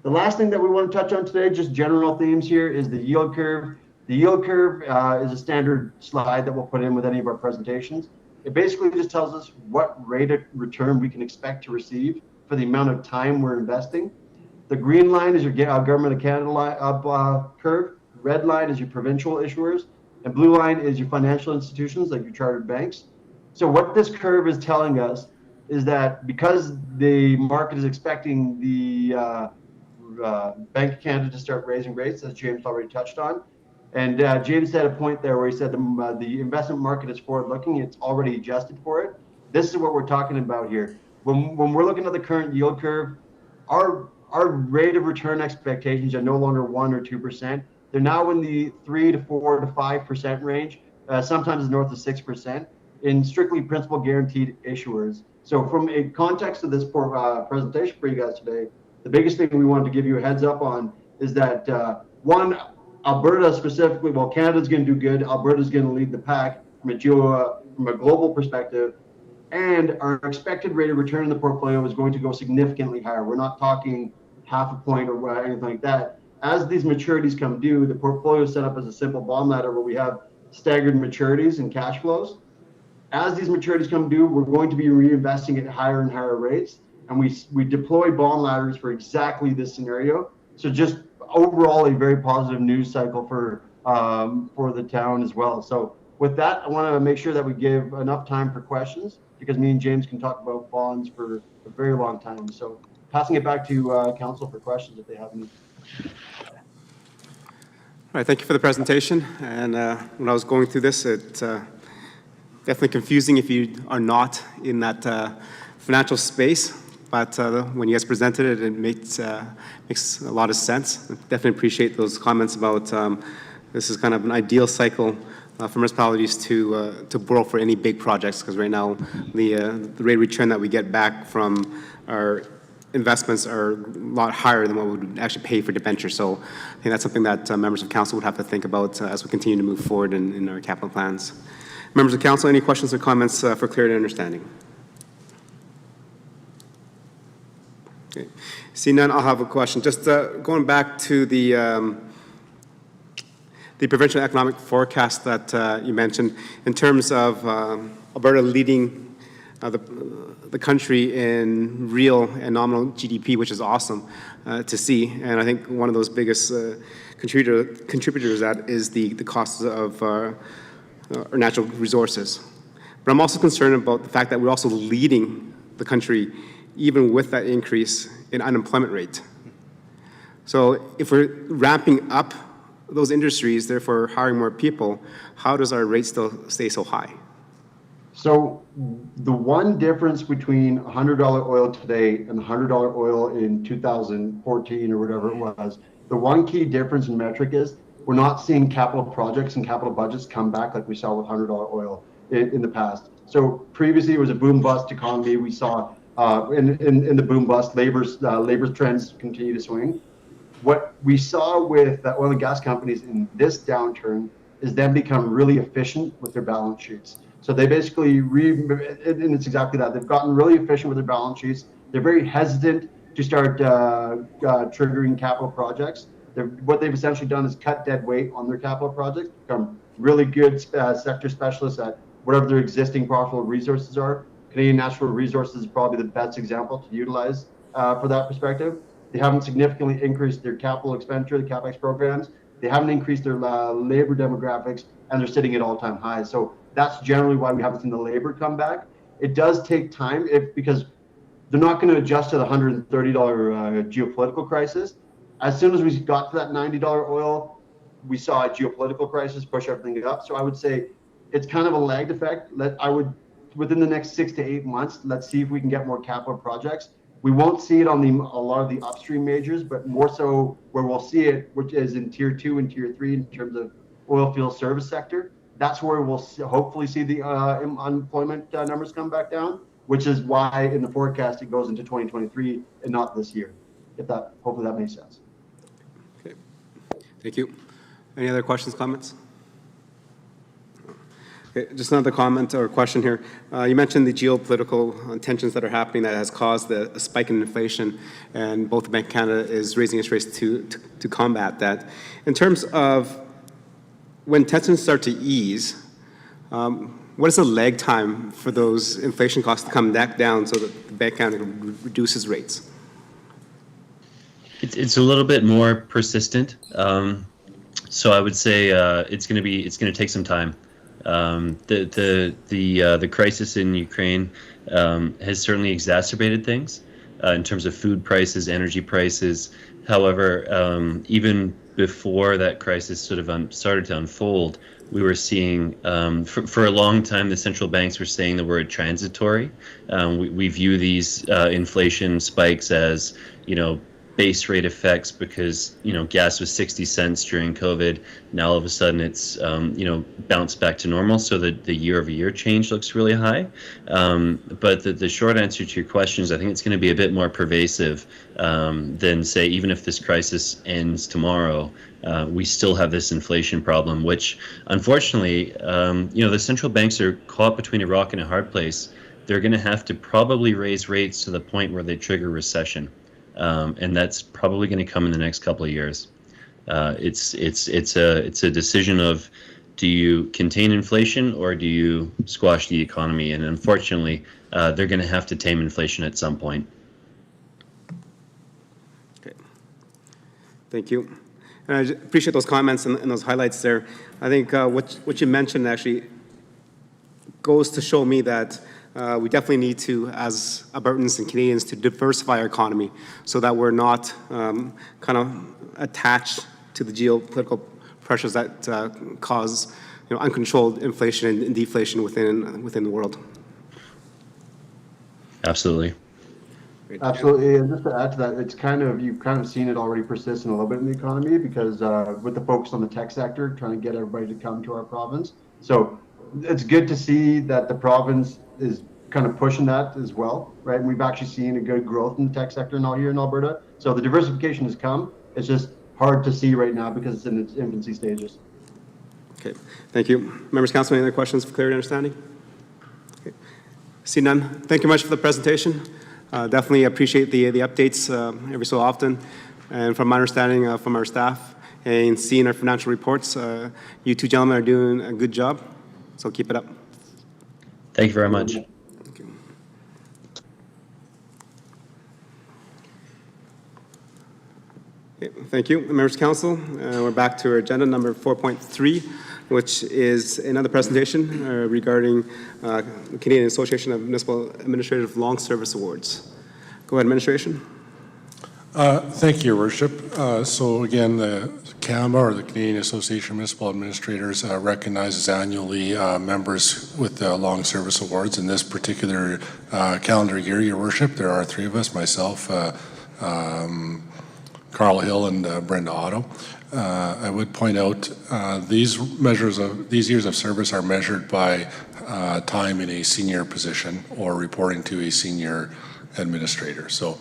The last thing that we want to touch on today, just general themes here, is the yield curve. The yield curve is a standard slide that we'll put in with any of our presentations. It basically just tells us what rate of return we can expect to receive for the amount of time we're investing. The green line is your Government of Canada curve. Red line is your provincial issuers. and blue line is your financial institutions like your chartered banks. So what this curve is telling us is that because the market is expecting the Bank of Canada to start raising rates, as James already touched on, and James had a point there where he said the investment market is forward-looking, it's already adjusted for it. This is what we're talking about here. When we're looking at the current yield curve, our rate of return expectations are no longer 1 or 2%. They're now in the 3 to 4 to 5% range, sometimes north of 6%, in strictly principal guaranteed issuers. So from a context of this presentation for you guys today, the biggest thing we wanted to give you a heads up on is that one, Alberta specifically, well, Canada's going to do good. Alberta's going to lead the pack from a global perspective. And our expected rate of return in the portfolio is going to go significantly higher. We're not talking half a point or anything like that. As these maturities come due, the portfolio is set up as a simple bond ladder where we have staggered maturities and cash flows. As these maturities come due, we're going to be reinvesting at higher and higher rates. And we deploy bond ladders for exactly this scenario. So just overall, a very positive news cycle for the town as well. So with that, I want to make sure that we give enough time for questions, because me and James can talk about bonds for a very long time. So passing it back to council for questions if they have any. All right, thank you for the presentation. And when I was going through this, it's definitely confusing if you are not in that financial space. But when you guys presented it, it makes a lot of sense. I definitely appreciate those comments about this is kind of an ideal cycle for municipalities to borrow for any big projects, because right now the rate of return that we get back from our investments are a lot higher than what we would actually pay for debentures. So I think that's something that members of council would have to think about as we continue to move forward in our capital plans. Members of council, any questions or comments for clarity and understanding? Okay. See none, I'll have a question. Just going back to the provincial economic forecast that you mentioned, in terms of Alberta leading the country in real and nominal GDP, which is awesome to see. And I think one of those biggest contributors that is the cost of our natural resources. But I'm also concerned about the fact that we're also leading the country even with that increase in unemployment rate. So if we're ramping up those industries, therefore hiring more people, how does our rate still stay so high? So the one difference between $100 oil today and $100 oil in 2014 or whatever it was, the one key difference in metric is we're not seeing capital projects and capital budgets come back like we saw with $100 oil in the past. So previously it was a boom bust economy. We saw in the boom bust, labor trends continue to swing. What we saw with the oil and gas companies in this downturn is them become really efficient with their balance sheets. So they basically, and it's exactly that, they've gotten really efficient with their balance sheets. They're very hesitant to start triggering capital projects. What they've essentially done is cut dead weight on their capital projects, become really good sector specialists at whatever their existing profitable resources are. Canadian Natural Resources is probably the best example to utilize for that perspective. They haven't significantly increased their capital expenditure, the CapEx programs. They haven't increased their labor demographics, and they're sitting at all-time highs. So that's generally why we haven't seen the labor come back. It does take time because they're not going to adjust to the $130 geopolitical crisis. As soon as we got to that $90 oil, we saw a geopolitical crisis push everything up. So I would say it's kind of a lagged effect. Within the next 6 to 8 months, let's see if we can get more capital projects. We won't see it on a lot of the upstream majors, but more so where we'll see it, which is in tier 2 and tier 3 in terms of oil field service sector. That's where we'll hopefully see the unemployment numbers come back down, which is why in the forecast it goes into 2023 and not this year. Hopefully that makes sense. Okay, thank you. Any other questions, comments? Okay, just another comment or question here. You mentioned the geopolitical tensions that are happening that has caused a spike in inflation, and both the Bank of Canada is raising its rates to combat that. In terms of when tensions start to ease, what is the lag time for those inflation costs to come back down so that the Bank of Canada reduces rates? It's a little bit more persistent. So I would say it's going to take some time. The crisis in Ukraine has certainly exacerbated things in terms of food prices, energy prices. However, even before that crisis sort of started to unfold, we were seeing, for a long time, the central banks were saying the word transitory. We view these inflation spikes as, base rate effects because, gas was 60 cents during COVID. Now all of a sudden it's, bounced back to normal. So the year-over-year change looks really high. But the short answer to your question is I think it's going to be a bit more pervasive than, say, even if this crisis ends tomorrow, we still have this inflation problem, which unfortunately, the central banks are caught between a rock and a hard place. They're going to have to probably raise rates to the point where they trigger recession. And that's probably going to come in the next couple of years. It's a decision of, do you contain inflation or do you squash the economy? And unfortunately, they're going to have to tame inflation at some point. Okay. Thank you. And I appreciate those comments and those highlights there. I think what you mentioned actually goes to show me that we definitely need to, as Albertans and Canadians, to diversify our economy so that we're not kind of attached to the geopolitical pressures that cause uncontrolled inflation and deflation within the world. Absolutely. Absolutely, and just to add to that, you've kind of seen it already persist in a little bit in the economy because with the focus on the tech sector, trying to get everybody to come to our province. So it's good to see that the province is kind of pushing that as well, right? And we've actually seen a good growth in the tech sector now here in Alberta. So the diversification has come. It's just hard to see right now because it's in its infancy stages. Okay, thank you. Members of Council, any other questions for clarity and understanding? Okay. See none. Thank you much for the presentation. Definitely appreciate the updates every so often. And from my understanding from our staff and seeing our financial reports, you two gentlemen are doing a good job. So keep it up. Thank you very much. Thank you. Okay, thank you, members of council. We're back to our agenda number 4.3, which is another presentation regarding the Canadian Association of Municipal Administrators Long Service Awards. Go ahead, administration. Thank you, Your Worship. So again, the CAMA, or the Canadian Association of Municipal Administrators, recognizes annually members with the Long Service Awards. In this particular calendar year, Your Worship, there are three of us, myself, Carl Hill, and Brenda Otto. I would point out these years of service are measured by time in a senior position or reporting to a senior administrator. So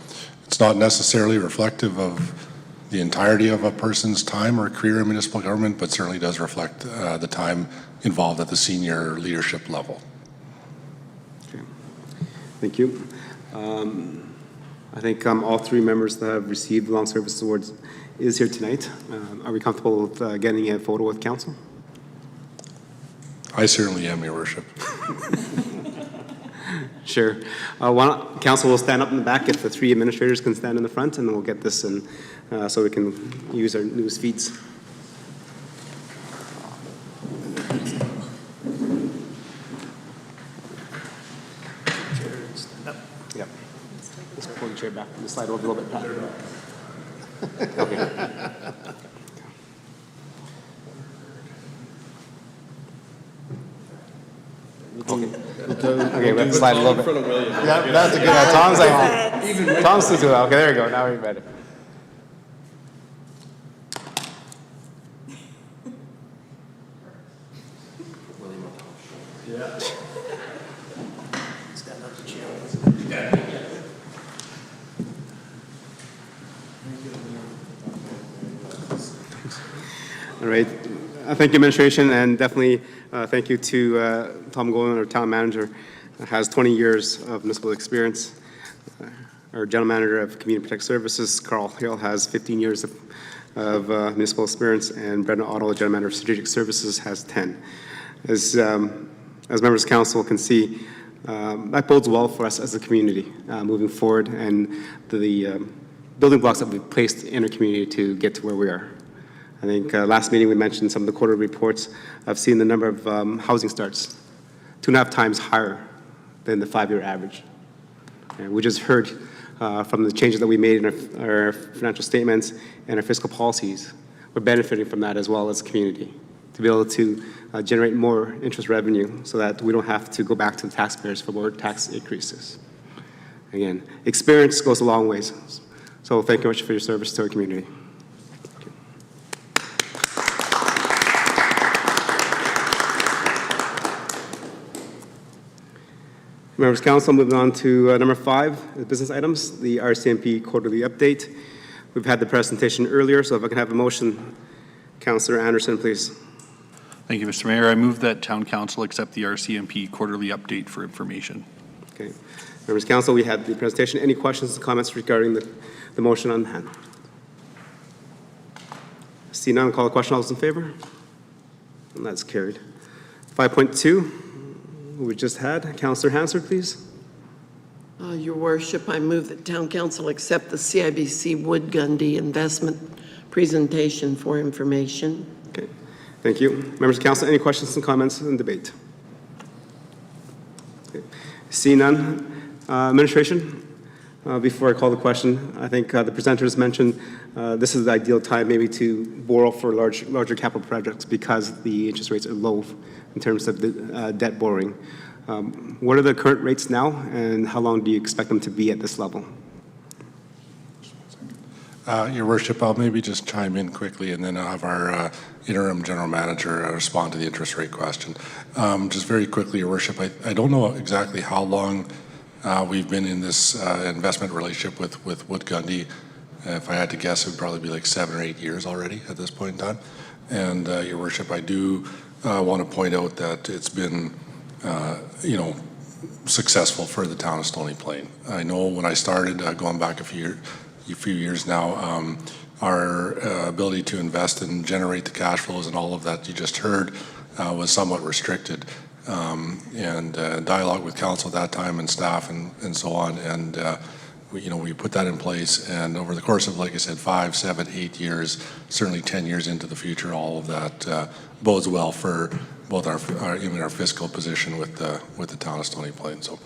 it's not necessarily reflective of the entirety of a person's time or career in municipal government, but certainly does reflect the time involved at the senior leadership level. Okay. Thank you. I think all three members that have received Long Service Awards is here tonight. Are we comfortable with getting a photo with council? I certainly am, Your Worship. Sure. Council will stand up in the back if the three administrators can stand in the front, and then we'll get this in so we can use our news feeds. Yep. Let's pull the chair back and slide over a little bit, Pat. Okay. Okay, let's slide a little bit. Yeah, that's a good. Tom's like, Tom's still doing that. Okay, there we go. Now we're ready. Yeah. Stand up to chair. All right. Thank you, administration, and definitely thank you to Tom Golden, our town manager, has 20 years of municipal experience. Our general manager of Community Protect Services, Carl Hill, has 15 years of municipal experience, and Brenda Otto, general manager of Strategic Services, has 10. As members of council can see, that bodes well for us as a community moving forward, and the building blocks that we've placed in our community to get to where we are. I think last meeting we mentioned some of the quarterly reports. I've seen the number of housing starts 2.5 times higher than the 5-year average. And we just heard from the changes that we made in our financial statements and our fiscal policies. We're benefiting from that as well as a community to be able to generate more interest revenue so that we don't have to go back to the taxpayers for more tax increases. Again, experience goes a long ways. So thank you very much for your service to our community. Members of Council, moving on to number 5, the business items, the Rcmp quarterly update. We've had the presentation earlier, so if I can have a motion, Councillor Anderson, please. Thank you, Mr. Mayor. I move that Town Council accept the Rcmp quarterly update for information. Okay. Members of Council, we had the presentation. Any questions and comments regarding the motion on hand? See none, call the question. All those in favor? And that's carried. 5.2. We just had. Councillor Hansard, please. Your Worship, I move that Town Council accept the CIBC Wood Gundy investment presentation for information. Okay. Thank you. Members of Council, any questions and comments and debate? Okay. See none. Administration, before I call the question, I think the presenters mentioned this is the ideal time maybe to borrow for larger capital projects because the interest rates are low in terms of the debt borrowing. What are the current rates now, and how long do you expect them to be at this level? Your Worship, I'll maybe just chime in quickly, and then I'll have our interim general manager respond to the interest rate question. Just very quickly, Your Worship, I don't know exactly how long we've been in this investment relationship with Wood Gundy. If I had to guess, it would probably be like 7 or 8 years already at this point in time. And Your Worship, I do want to point out that it's been, successful for the town of Stony Plain. I know when I started, going back a few years now, our ability to invest and generate the cash flows and all of that you just heard was somewhat restricted. And dialogue with council at that time and staff and so on. And we put that in place, and over the course of, like I said, 5, 7, 8 years, certainly 10 years into the future, all of that bodes well for both our fiscal position with the town of Stony Plain. So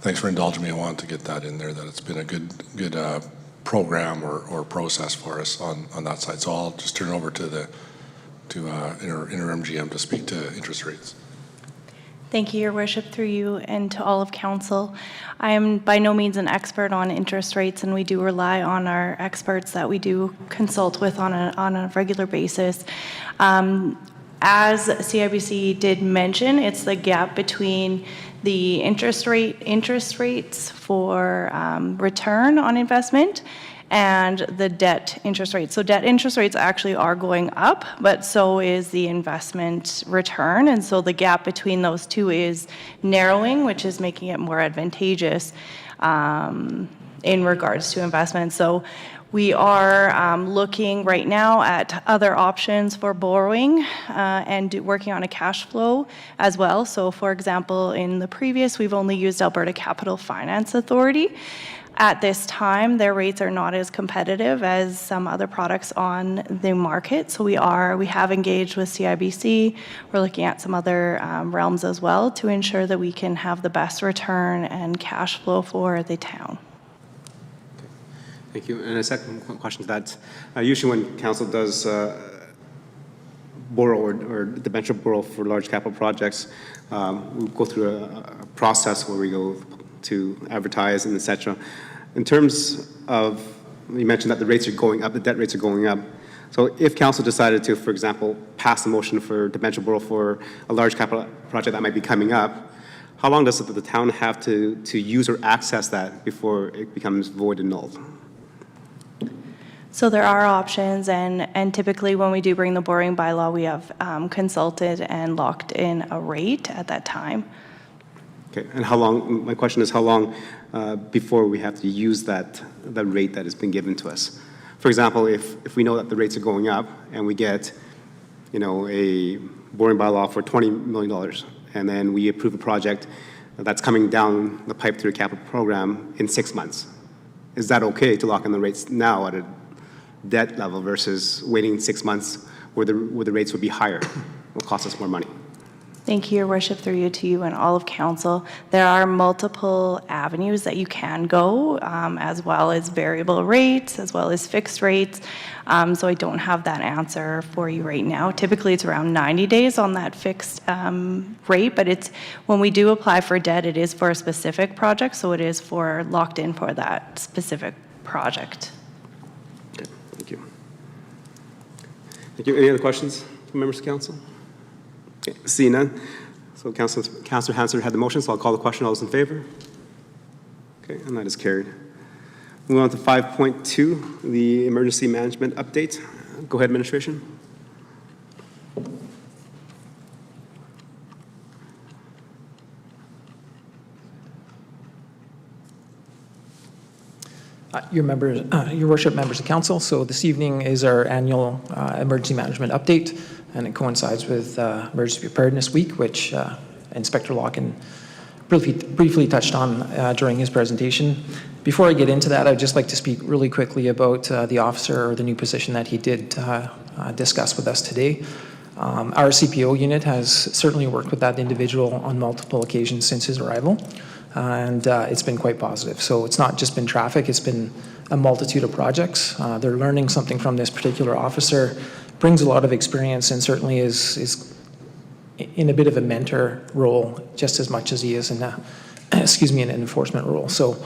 thanks for indulging me. I wanted to get that in there, that it's been a good program or process for us on that side. So I'll just turn it over to interim GM to speak to interest rates. Thank you, Your Worship, through you and to all of council. I am by no means an expert on interest rates, and we do rely on our experts that we do consult with on a regular basis. As CIBC did mention, it's the gap between the interest rates for return on investment and the debt interest rates. So debt interest rates actually are going up, but so is the investment return. And so the gap between those two is narrowing, which is making it more advantageous in regards to investment. So we are looking right now at other options for borrowing and working on a cash flow as well. So for example, in the previous, we've only used Alberta Capital Finance Authority. At this time, their rates are not as competitive as some other products on the market. So we have engaged with CIBC. We're looking at some other realms as well to ensure that we can have the best return and cash flow for the town. Thank you. And a second question to that. Usually when council does borrow or debenture borrow for large capital projects, we go through a process where we go to advertise and et cetera. In terms of, you mentioned that the rates are going up, the debt rates are going up. So if council decided to, for example, pass a motion for debenture borrow for a large capital project that might be coming up, how long does the town have to use or access that before it becomes void and null? So there are options, and typically when we do bring the borrowing bylaw, we have consulted and locked in a rate at that time. Okay, and how long, my question is how long before we have to use that rate that has been given to us? For example, if we know that the rates are going up and we get, a borrowing bylaw for $20 million, and then we approve a project that's coming down the pipe through a capital program in 6 months, is that okay to lock in the rates now at debt level versus waiting 6 months where the rates would be higher, will cost us more money. Thank you, Your Worship, through you to you and all of council. There are multiple avenues that you can go, as well as variable rates, as well as fixed rates. So I don't have that answer for you right now. Typically, it's around 90 days on that fixed rate, but it's when we do apply for debt, it is for a specific project, so it is for locked in for that specific project. Okay, thank you. Thank you. Any other questions from members of council? Okay, seeing none. So Councillor Hansard had the motion, so I'll call the question. All those in favor? Okay, and that is carried. Moving on to 5.2, the emergency management update. Go ahead, administration. Your Worship, members of council. So this evening is our annual emergency management update, and it coincides with Emergency Preparedness Week, which Inspector Locken briefly touched on during his presentation. Before I get into that, I'd just like to speak really quickly about the officer or the new position that he did discuss with us today. Our CPO unit has certainly worked with that individual on multiple occasions since his arrival, and it's been quite positive. So it's not just been traffic, it's been a multitude of projects. They're learning something from this particular officer, brings a lot of experience, and certainly is in a bit of a mentor role just as much as he is in an enforcement role. So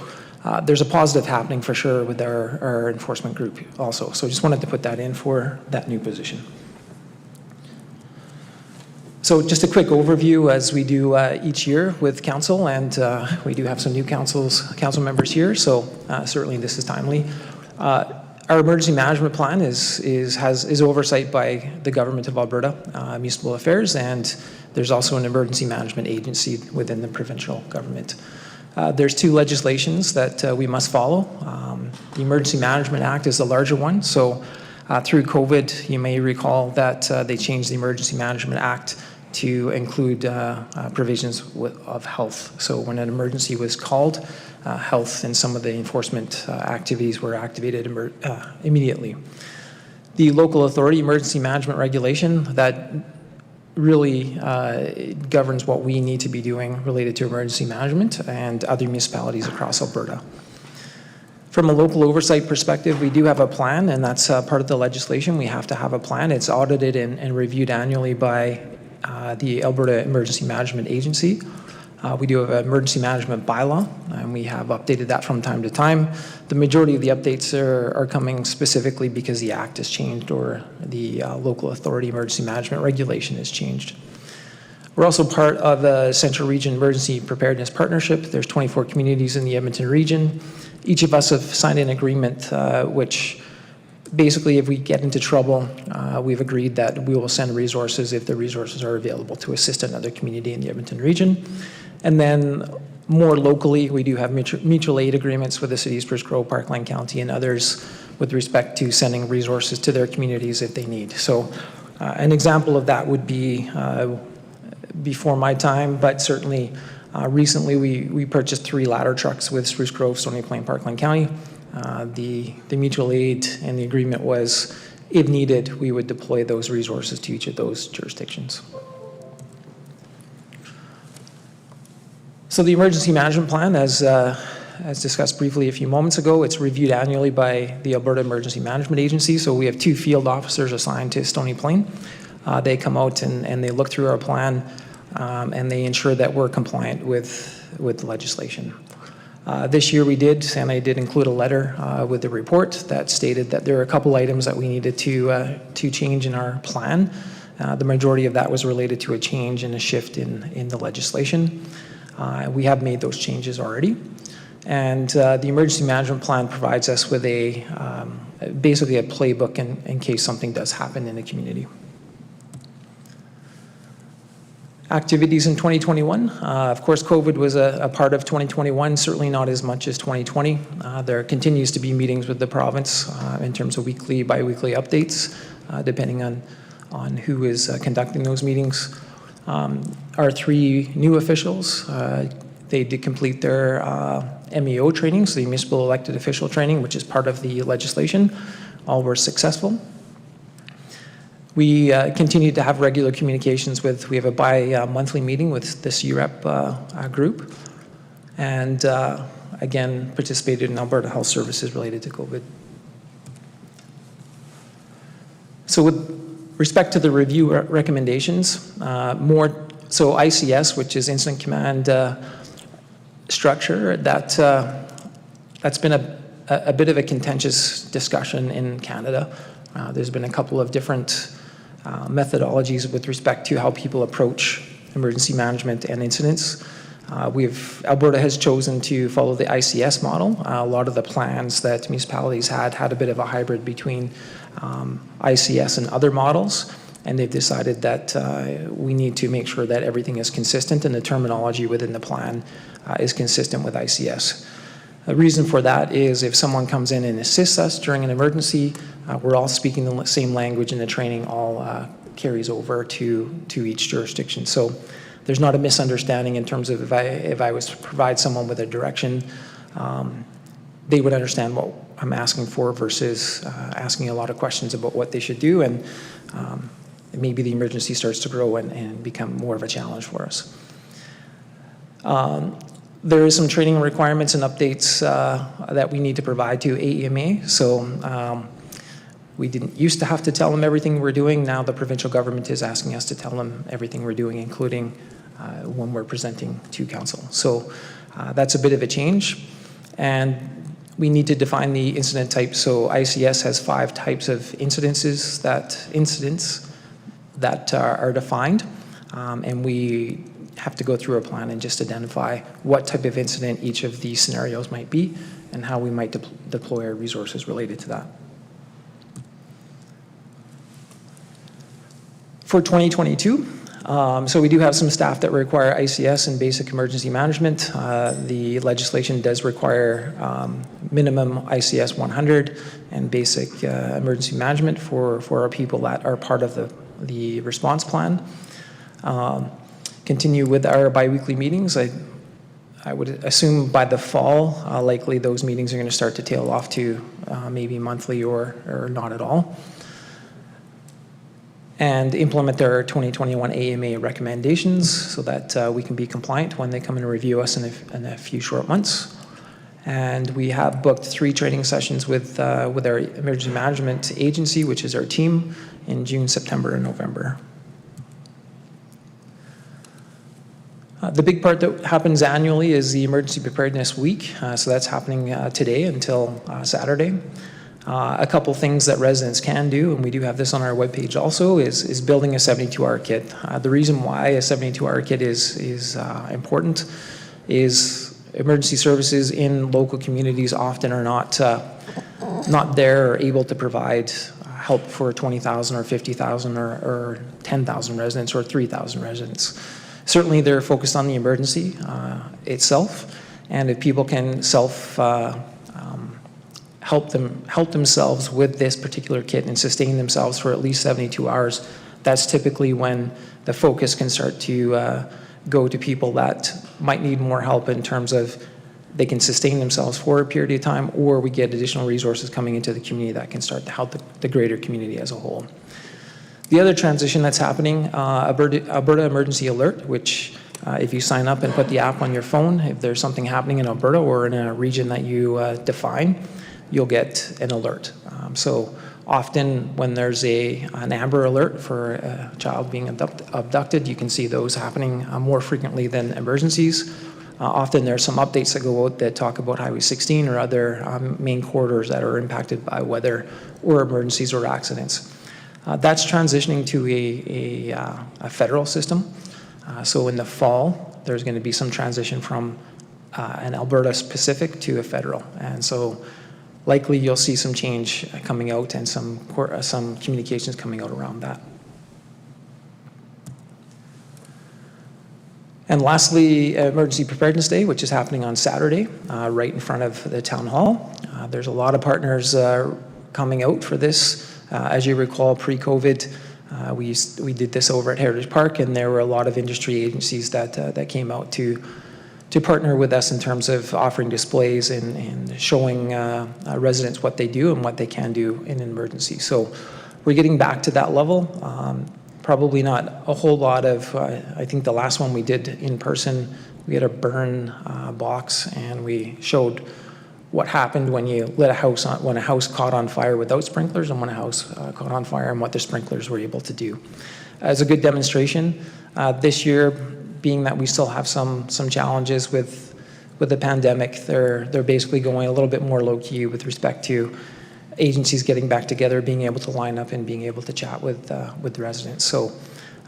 there's a positive happening for sure with our enforcement group also. So just wanted to put that in for that new position. So just a quick overview as we do each year with council, and we do have some new council members here, so certainly this is timely. Our emergency management plan is oversight by the Government of Alberta Municipal Affairs, and there's also an emergency management agency within the provincial government. There's two legislations that we must follow. The Emergency Management Act is the larger one, so through COVID, you may recall that they changed the Emergency Management Act to include provisions of health. So when an emergency was called, health and some of the enforcement activities were activated immediately. The local authority emergency management regulation that really governs what we need to be doing related to emergency management and other municipalities across Alberta. From a local oversight perspective, we do have a plan, and that's part of the legislation. We have to have a plan. It's audited and reviewed annually by the Alberta Emergency Management Agency. We do have an emergency management bylaw, and we have updated that from time to time. The majority of the updates are coming specifically because the Act has changed or the local authority emergency management regulation has changed. We're also part of a Central Region Emergency Preparedness Partnership. There's 24 communities in the Edmonton region. Each of us have signed an agreement which basically, if we get into trouble, we've agreed that we will send resources if the resources are available to assist another community in the Edmonton region. And then more locally, we do have mutual aid agreements with the city of Spruce Grove, Parkland County, and others with respect to sending resources to their communities if they need. So an example of that would be before my time, but certainly recently we purchased 3 ladder trucks with Spruce Grove, Stony, Parkland County. The mutual aid and the agreement was, if needed, we would deploy those resources to each of those jurisdictions. So the emergency management plan, as discussed briefly a few moments ago, it's reviewed annually by the Alberta Emergency Management Agency. So we have 2 field officers assigned to Stony Plain. They come out and they look through our plan and they ensure that we're compliant with the legislation. This year we did, and I did include a letter with the report that stated that there are a couple items that we needed to change in our plan. The majority of that was related to a change and a shift in the legislation. We have made those changes already. And the emergency management plan provides us with basically a playbook in case something does happen in a community. Activities in 2021. Of course, COVID was a part of 2021, certainly not as much as 2020. There continues to be meetings with the province in terms of weekly, bi-weekly updates, depending on who is conducting those meetings. Our 3 new officials, they did complete their MEO training, so the Municipal Elected Official Training, which is part of the legislation. all were successful. We continue to have regular communications with, we have a bi-monthly meeting with the Rcmp group, and again, participated in Alberta Health Services related to COVID. So with respect to the review recommendations, so ICS, which is Incident Command structure, that's been a bit of a contentious discussion in Canada. There's been a couple of different methodologies with respect to how people approach emergency management and incidents. Alberta has chosen to follow the ICS model. A lot of the plans that municipalities had a bit of a hybrid between ICS and other models, and they've decided that we need to make sure that everything is consistent and the terminology within the plan is consistent with ICS. The reason for that is if someone comes in and assists us during an emergency, we're all speaking the same language, and the training all carries over to each jurisdiction. So there's not a misunderstanding in terms of if I was to provide someone with a direction, they would understand what I'm asking for versus asking a lot of questions about what they should do, and maybe the emergency starts to grow and become more of a challenge for us. There is some training requirements and updates that we need to provide to AEMA. So we didn't used to have to tell them everything we're doing. Now the provincial government is asking us to tell them everything we're doing, including when we're presenting to council. So that's a bit of a change. And we need to define the incident type. So ICS has 5 types of incidents that are defined. And we have to go through a plan and just identify what type of incident each of these scenarios might be and how we might deploy our resources related to that. For 2022, so we do have some staff that require ICS and basic emergency management. The legislation does require minimum ICS 100 and basic emergency management for our people that are part of the response plan. Continue with our biweekly meetings. I would assume by the fall, likely those meetings are going to start to tail off to maybe monthly or not at all. And implement their 2021 AMA recommendations so that we can be compliant when they come and review us in a few short months. And we have booked 3 training sessions with our emergency management agency, which is our team, in June, September, and November. The big part that happens annually is the Emergency Preparedness Week. So that's happening today until Saturday. A couple things that residents can do, and we do have this on our webpage also, is building a 72-hour kit. The reason why a 72-hour kit is important is emergency services in local communities often are not there or able to provide help for 20,000 or 50,000 or 10,000 residents or 3,000 residents. Certainly they're focused on the emergency itself, and if people can help themselves with this particular kit and sustain themselves for at least 72 hours, that's typically when the focus can start to go to people that might need more help in terms of they can sustain themselves for a period of time, or we get additional resources coming into the community that can start to help the greater community as a whole. The other transition that's happening, Alberta Emergency Alert, which if you sign up and put the app on your phone, if there's something happening in Alberta or in a region that you define, you'll get an alert. So often when there's an Amber Alert for a child being abducted, you can see those happening more frequently than emergencies. Often there's some updates that go out that talk about Highway 16 or other main corridors that are impacted by weather or emergencies or accidents. That's transitioning to a federal system. So in the fall, there's going to be some transition from an Alberta specific to a federal. And so likely you'll see some change coming out and some communications coming out around that. And lastly, Emergency Preparedness Day, which is happening on Saturday, right in front of the town hall. There's a lot of partners coming out for this. As you recall, pre-COVID, we did this over at Heritage Park, and there were a lot of industry agencies that came out to partner with us in terms of offering displays and showing residents what they do and what they can do in an emergency. So we're getting back to that level. Probably not a whole lot of, I think the last one we did in person, we had a burn box, and we showed what happened when you lit a house on, when a house caught on fire without sprinklers, and when a house caught on fire, and what the sprinklers were able to do. As a good demonstration, this year, being that we still have some challenges with the pandemic, they're basically going a little bit more low key with respect to agencies getting back together, being able to line up and being able to chat with the residents. So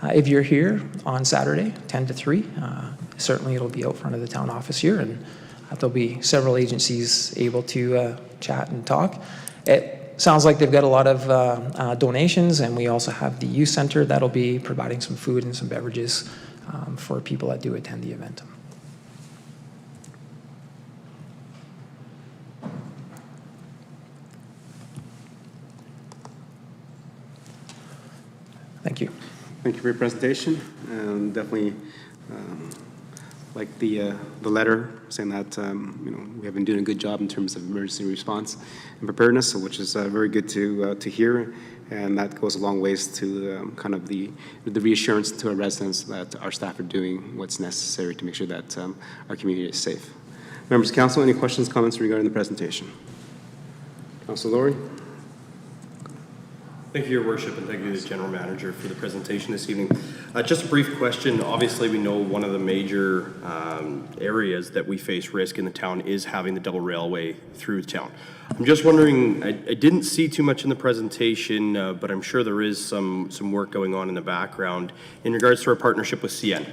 if you're here on Saturday, 10 to 3, certainly it'll be out front of the town office here, and there'll be several agencies able to chat and talk. It sounds like they've got a lot of donations, and we also have the youth center that'll be providing some food and some beverages for people that do attend the event. Thank you. Thank you for your presentation. Definitely like the letter saying that we have been doing a good job in terms of emergency response and preparedness, which is very good to hear, and that goes a long ways to kind of the reassurance to our residents that our staff are doing what's necessary to make sure that our community is safe. Members of council, any questions, comments regarding the presentation? Councilor Laurie. Thank you, Your Worship, and thank you to the General Manager for the presentation this evening. Just a brief question. Obviously, we know one of the major areas that we face risk in the town is having the double railway through town. I'm just wondering, I didn't see too much in the presentation, but I'm sure there is some work going on in the background in regards to our partnership with CN.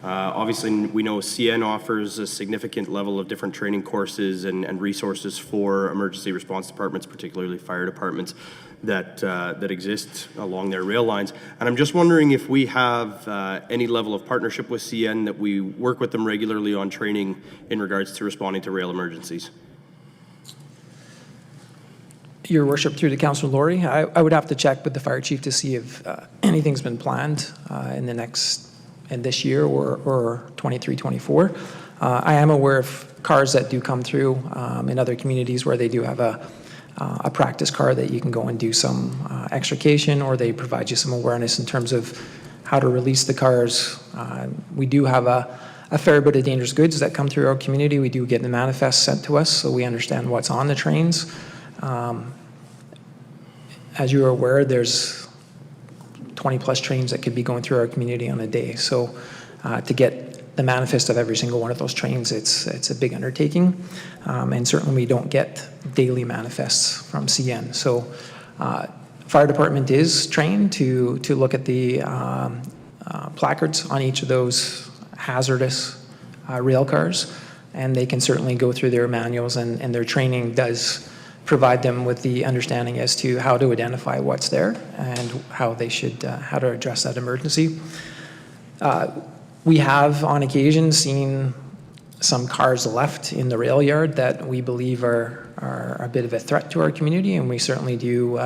Obviously, we know CN offers a significant level of different training courses and resources for emergency response departments, particularly fire departments, that exist along their rail lines. And I'm just wondering if we have any level of partnership with CN, that we work with them regularly on training in regards to responding to rail emergencies. Your Worship, through to Councillor Laurie, I would have to check with the fire chief to see if anything's been planned in this year or 23-24. I am aware of cars that do come through in other communities where they do have a practice car that you can go and do some extrication, or they provide you some awareness in terms of how to release the cars. We do have a fair bit of dangerous goods that come through our community. We do get the manifests sent to us, so we understand what's on the trains. As you are aware, there's 20+ trains that could be going through our community on a day. So to get the manifest of every single one of those trains, it's a big undertaking. And certainly we don't get daily manifests from CN. So fire department is trained to look at the placards on each of those hazardous rail cars, and they can certainly go through their manuals, and their training does provide them with the understanding as to how to identify what's there and how they should, how to address that emergency. We have on occasion seen some cars left in the rail yard that we believe are a bit of a threat to our community, and we certainly do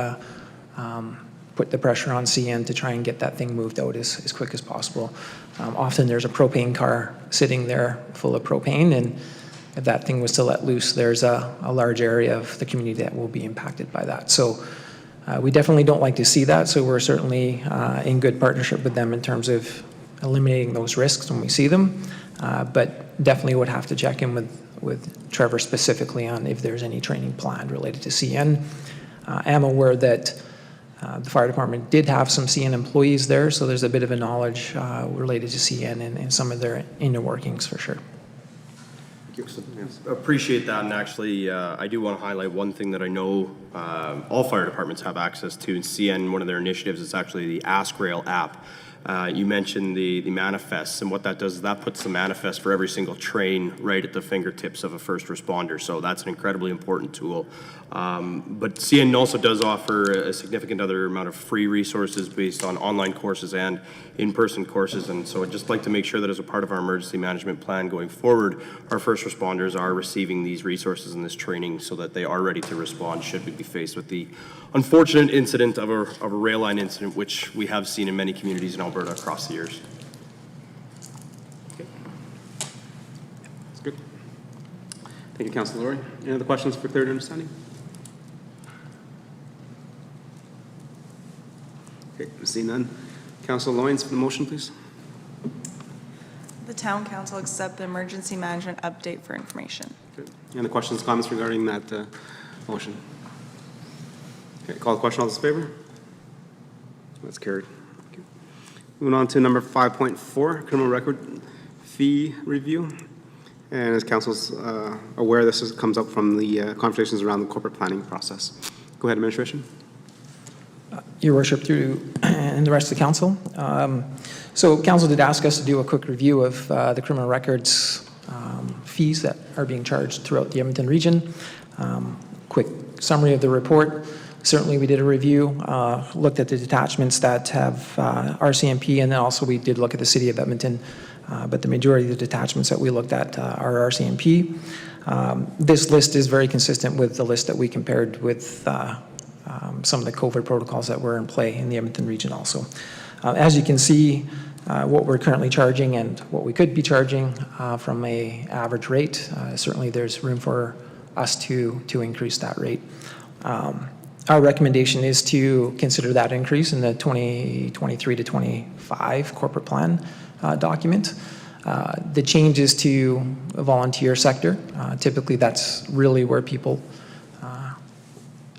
put the pressure on CN to try and get that thing moved out as quick as possible. Often there's a propane car sitting there full of propane, and if that thing was to let loose, there's a large area of the community that will be impacted by that. So we definitely don't like to see that, so we're certainly in good partnership with them in terms of eliminating those risks when we see them, but definitely would have to check in with Trevor specifically on if there's any training planned related to CN. I am aware that the fire department did have some CN employees there, so there's a bit of a knowledge related to CN and some of their inner workings for sure. Yes, appreciate that, and actually I do want to highlight one thing that I know all fire departments have access to in CN. One of their initiatives is actually the Ask Rail app. You mentioned the manifests, and what that does is that puts the manifest for every single train right at the fingertips of a first responder, so that's an incredibly important tool. But CN also does offer a significant other amount of free resources based on online courses and in-person courses, and so I'd just like to make sure that as a part of our emergency management plan going forward, our first responders are receiving these resources and this training so that they are ready to respond should we be faced with the unfortunate incident of a rail line incident, which we have seen in many communities in Alberta across the years. Okay. Thank you, Councilor Laurie. Any other questions for clarity and understanding? Okay, seeing none. Councilor Loyens for the motion, please. The town council accept the emergency management update for information. Okay. Any other questions, comments regarding that motion? Okay, call the question. All those in favor? That's carried. Okay. Moving on to number 5.4, criminal record fee review. And as council's aware, this comes up from the conversations around the corporate planning process. Go ahead, administration. Your Worship, through and the rest of the council. So council did ask us to do a quick review of the criminal records fees that are being charged throughout the Edmonton region. Quick summary of the report. Certainly we did a review, looked at the detachments that have Rcmp, and then also we did look at the city of Edmonton, but the majority of the detachments that we looked at are Rcmp. This list is very consistent with the list that we compared with some of the COVID protocols that were in play in the Edmonton region also. As you can see, what we're currently charging and what we could be charging from an average rate, certainly there's room for us to increase that rate. Our recommendation is to consider that increase in the 2023 to 25 corporate plan document. The changes to a volunteer sector, typically that's really where people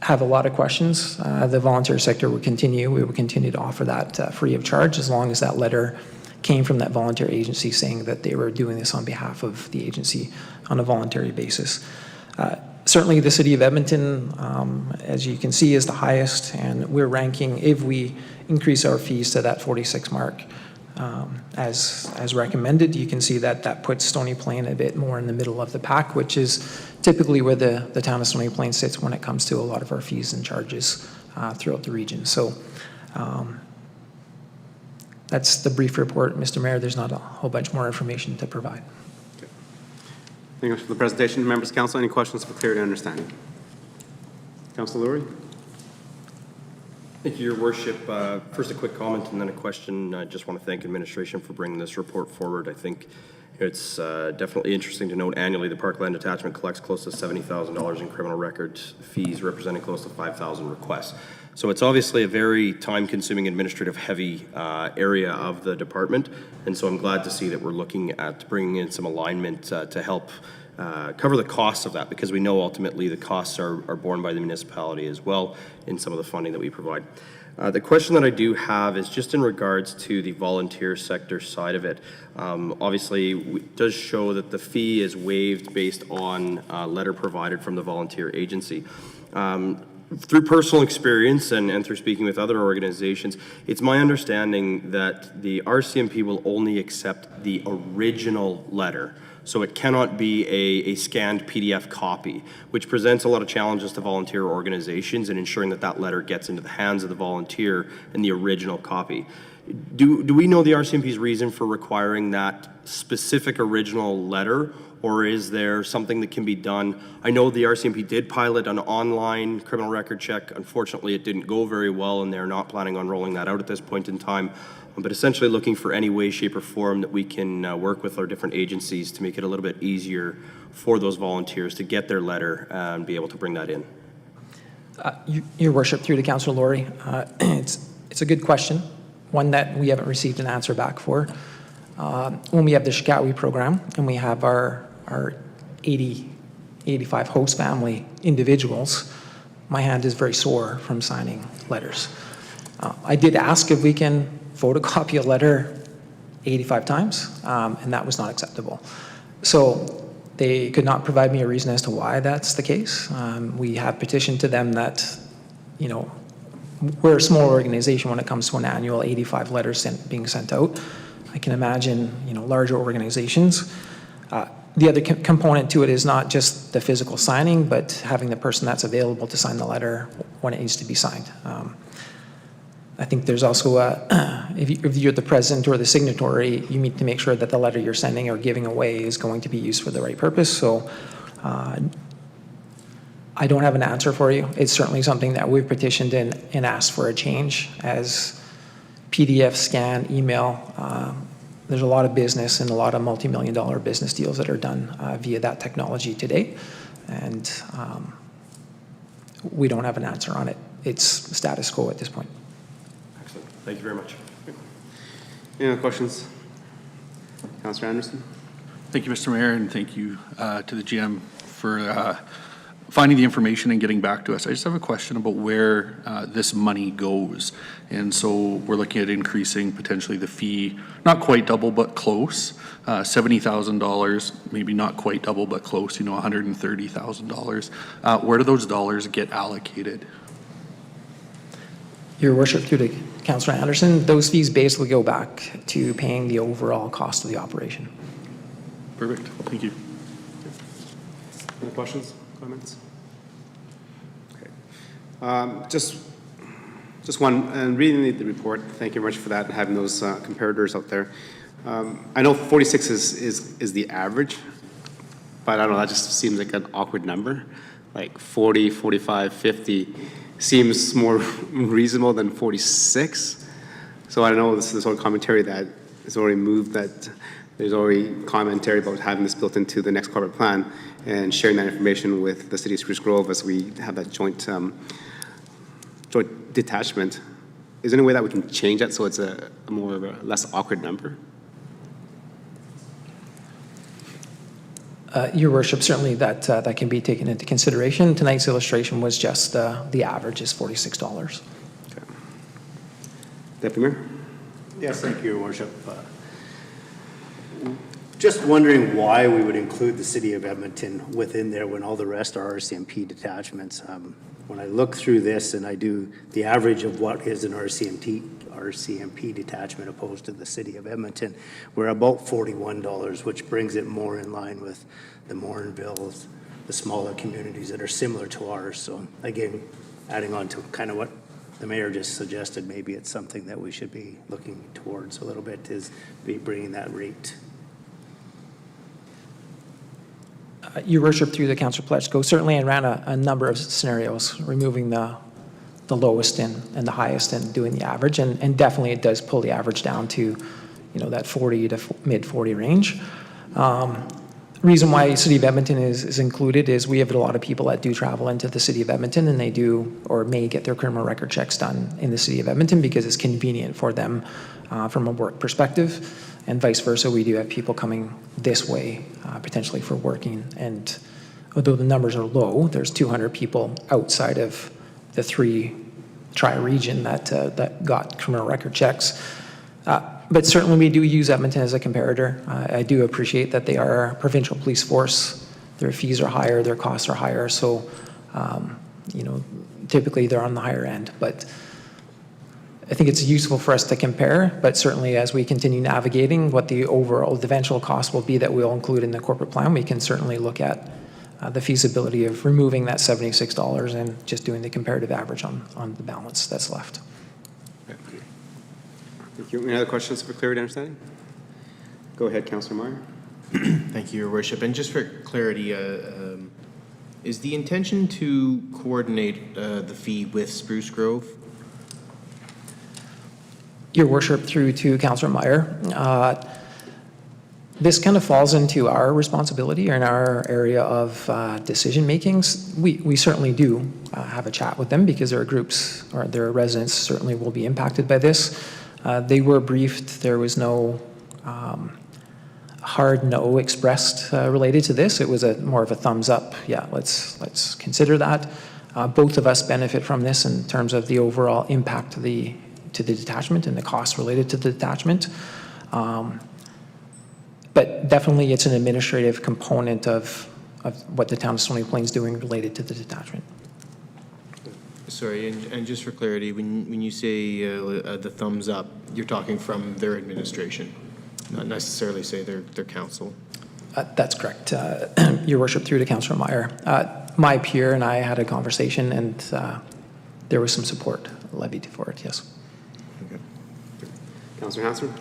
have a lot of questions. The volunteer sector we will continue to offer that free of charge as long as that letter came from that volunteer agency saying that they were doing this on behalf of the agency on a voluntary basis. Certainly the city of Edmonton, as you can see, is the highest, and we're ranking, if we increase our fees to that 46 mark as recommended, you can see that that puts Stony Plain a bit more in the middle of the pack, which is typically where the town of Stony Plain sits when it comes to a lot of our fees and charges throughout the region. So that's the brief report, Mr. Mayor. There's not a whole bunch more information to provide. Thank you for the presentation. Members of council, any questions for clarity and understanding? Councilor Laurie? Thank you, Your Worship. First, a quick comment and then a question. I just want to thank administration for bringing this report forward. I think it's definitely interesting to note annually the Parkland Detachment collects close to $70,000 in criminal record fees, representing close to 5,000 requests. So it's obviously a very time-consuming, administrative-heavy area of the department, and so I'm glad to see that we're looking at bringing in some alignment to help cover the costs of that, because we know ultimately the costs are borne by the municipality as well in some of the funding that we provide. The question that I do have is just in regards to the volunteer sector side of it. Obviously, it does show that the fee is waived based on a letter provided from the volunteer agency. Through personal experience and through speaking with other organizations, it's my understanding that the Rcmp will only accept the original letter. So it cannot be a scanned PDF copy, which presents a lot of challenges to volunteer organizations in ensuring that that letter gets into the hands of the volunteer in the original copy. Do we know the Rcmp's reason for requiring that specific original letter, or is there something that can be done? I know the Rcmp did pilot an online criminal record check. Unfortunately, it didn't go very well, and they're not planning on rolling that out at this point in time. But essentially looking for any way, shape, or form that we can work with our different agencies to make it a little bit easier for those volunteers to get their letter and be able to bring that in. Your Worship, through to Councillor Laurie, it's a good question, one that we haven't received an answer back for. When we have the Shikawi program and we have our 85 host family individuals, my hand is very sore from signing letters. I did ask if we can photocopy a letter 85 times, and that was not acceptable. So they could not provide me a reason as to why that's the case. We have petitioned to them that, you know, we're a small organization when it comes to an annual 85 letters being sent out. I can imagine, you know, larger organizations. The other component to it is not just the physical signing, but having the person that's available to sign the letter when it needs to be signed. I think there's also if you're the president or the signatory, you need to make sure that the letter you're sending or giving away is going to be used for the right purpose. So I don't have an answer for you. It's certainly something that we've petitioned and asked for a change, as PDF, scan, email there's a lot of business and a lot of multi-million-dollar business deals that are done via that technology today, and we don't have an answer on it. It's status quo at this point. Excellent. Thank you very much. Any other questions? Councillor Anderson? Thank you, Mr. Mayor, and thank you to the GM for finding the information and getting back to us. I just have a question about where this money goes. And so we're looking at increasing potentially the fee, not quite double, but close. $70,000, maybe not quite double, but close, $130,000. Where do those dollars get allocated? Your Worship, through to Councillor Anderson, those fees basically go back to paying the overall cost of the operation. Perfect. Thank you. Any questions, comments? Okay. Just one, and reading the report, thank you very much for that and having those comparators out there. I know 46 is the average, but I don't know, that just seems like an awkward number. Like 40, 45, 50 seems more reasonable than 46. So I know this whole commentary that is already moved, that there's already commentary about having this built into the next corporate plan and sharing that information with the city of Spruce Grove as we have that joint detachment. Is there any way that we can change that so it's a more of a less awkward number? Your Worship, certainly that can be taken into consideration. Tonight's illustration was just the average is $46. Okay. Deputy Mayor? Yes, thank you, Your Worship. Just wondering why we would include the city of Edmonton within there when all the rest are RCMP detachments. When I look through this and I do the average of what is an RCMP detachment opposed to the city of Edmonton, we're about $41, which brings it more in line with the Morinvilles, the smaller communities that are similar to ours. So again, adding on to kind of what the mayor just suggested, maybe it's something that we should be looking towards a little bit, is be bringing that rate. Your Worship, through the Councillor Pletchko, certainly I ran a number of scenarios, removing the lowest and the highest and doing the average, and definitely it does pull the average down to, that 40 to mid 40 range. Reason why City of Edmonton is included is we have a lot of people that do travel into the City of Edmonton, and they do or may get their criminal record checks done in the City of Edmonton because it's convenient for them from a work perspective, and vice versa. We do have people coming this way potentially for working, and although the numbers are low, there's 200 people outside of the 3 tri-region that got criminal record checks. But certainly we do use Edmonton as a comparator. I do appreciate that they are a provincial police force. Their fees are higher, their costs are higher, so typically they're on the higher end. But I think it's useful for us to compare, but certainly as we continue navigating what the overall eventual cost will be that we'll include in the corporate plan, we can certainly look at the feasibility of removing that $76 and just doing the comparative average on the balance that's left. Thank you. Any other questions for clarity and understanding? Go ahead, Councillor Meyer. Thank you, Your Worship. And just for clarity, is the intention to coordinate the fee with Spruce Grove? Your Worship, through to Councillor Meyer, this kind of falls into our responsibility or in our area of decision makings. We certainly do have a chat with them because their groups or their residents certainly will be impacted by this. They were briefed. There was no hard no expressed related to this. It was more of a thumbs up. Yeah, let's consider that. Both of us benefit from this in terms of the overall impact to the detachment and the costs related to the detachment. But definitely it's an administrative component of what the town of Stony Plain is doing related to the detachment. Sorry, and just for clarity, when you say the thumbs up, you're talking from their administration, not necessarily say their council. That's correct. Your Worship, through to Councillor Meyer. My peer and I had a conversation, and there was some support levied for it, yes. Okay. Councillor Hansford.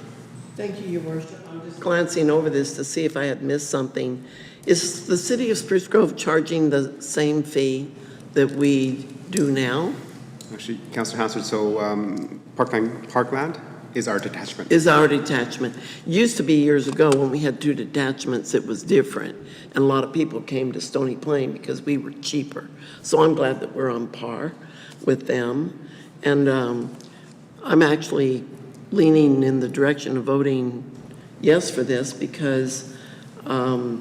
Thank you, Your Worship. I'm just glancing over this to see if I had missed something. Is the city of Spruce Grove charging the same fee that we do now? Actually, Councillor Hansford, so Parkland, is our detachment. Is our detachment. Used to be years ago when we had 2 detachments, it was different. And a lot of people came to Stony Plain because we were cheaper. So I'm glad that we're on par with them. And I'm actually leaning in the direction of voting yes for this because I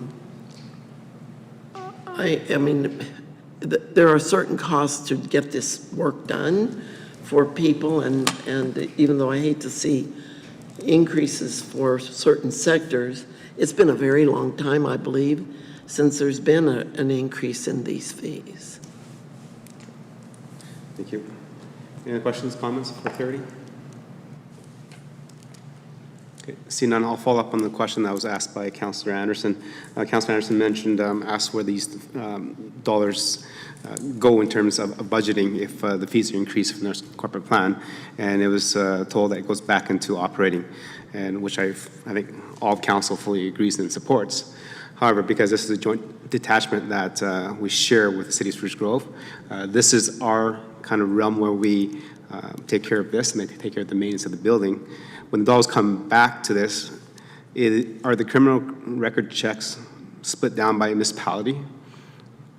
mean, there are certain costs to get this work done for people, and even though I hate to see increases for certain sectors, it's been a very long time, I believe, since there's been an increase in these fees. Thank you. Any other questions, comments for clarity? Okay. Seeing none, I'll follow up on the question that was asked by Councillor Anderson. Councillor Anderson mentioned, asked where these dollars go in terms of budgeting if the fees are increased from their corporate plan, and it was told that it goes back into operating, and which I think all of council fully agrees and supports. However, because this is a joint detachment that we share with the City of Spruce Grove, this is our kind of realm where we take care of this and they take care of the maintenance of the building. When the dollars come back to this, are the criminal record checks split down by municipality?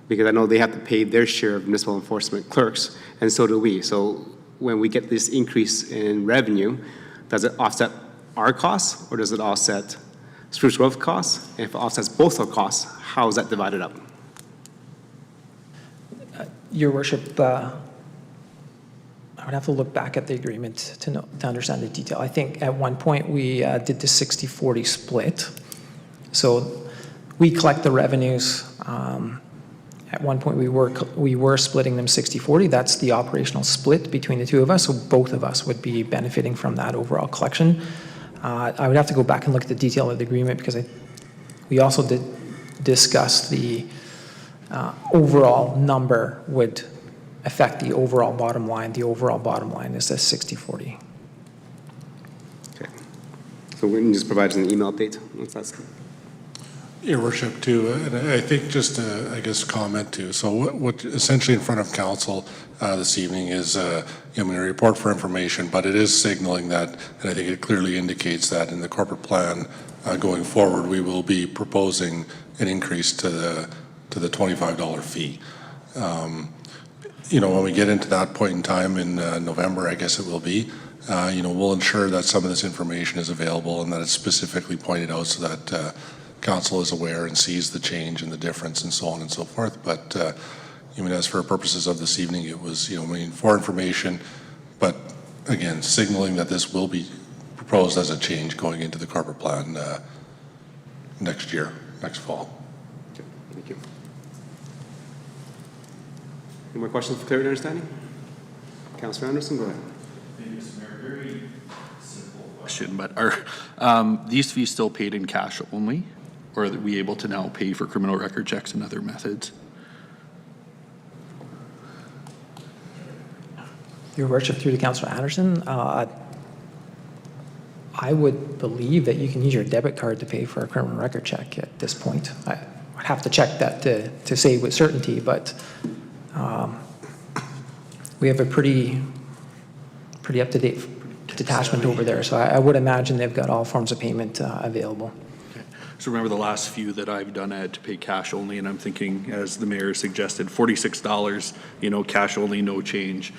Because I know they have to pay their share of municipal enforcement clerks, and so do we. So when we get this increase in revenue, does it offset our costs or does it offset Spruce Grove costs? And if it offsets both our costs, how is that divided up? Your Worship, I would have to look back at the agreement to understand the detail. I think at one point we did the 60-40 split. So we collect the revenues. At one point we were splitting them 60-40. That's the operational split between the two of us. So both of us would be benefiting from that overall collection. I would have to go back and look at the detail of the agreement because we also did discuss the overall number would affect the overall bottom line. The overall bottom line is a 60-40. Okay. So we can just provide an email update once that's. Your Worship, too, and I think just I guess comment too. So what essentially in front of council this evening is a report for information, but it is signaling that, and I think it clearly indicates that in the corporate plan going forward, we will be proposing an increase to the $25 fee. When we get into that point in time in November, I guess it will be, we'll ensure that some of this information is available and that it's specifically pointed out so that council is aware and sees the change and the difference and so on and so forth. But as for purposes of this evening, it was, for information, but again, signaling that this will be proposed as a change going into the corporate plan next year, next fall. Okay, thank you. Any more questions for clarity and understanding? Councillor Anderson, go ahead. Thank you, Mr. Mayor. Very simple question, but are these fees still paid in cash only? Or are we able to now pay for criminal record checks and other methods? Your Worship, through to Councillor Anderson, I would believe that you can use your debit card to pay for a criminal record check at this point. I would have to check that to say with certainty, but we have a pretty up-to-date detachment over there, so I would imagine they've got all forms of payment available. So remember the last few that I've done, I had to pay cash only, and I'm thinking, as the mayor suggested, $46, cash only, no change,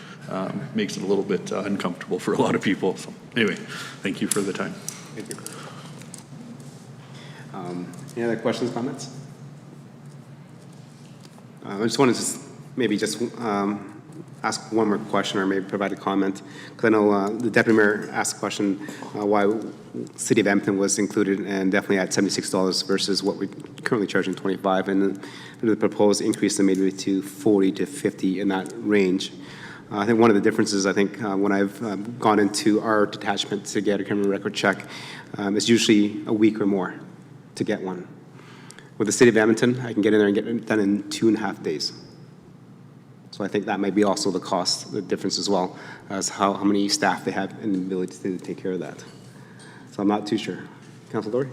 makes it a little bit uncomfortable for a lot of people. So anyway, thank you for the time. Thank you. Any other questions, comments? I just wanted to maybe ask one more question or maybe provide a comment, because I know the Deputy Mayor asked a question why City of Edmonton was included and definitely at $76 versus what we're currently charging $25, and the proposed increase in maybe to $40 to $50 in that range. I think one of the differences, when I've gone into our detachment to get a criminal record check, it's usually a week or more to get one. With the City of Edmonton, I can get in there and get it done in 2.5 days. So I think that might be also the difference as well, as how many staff they have and the ability to take care of that. So I'm not too sure. Councilor Dory?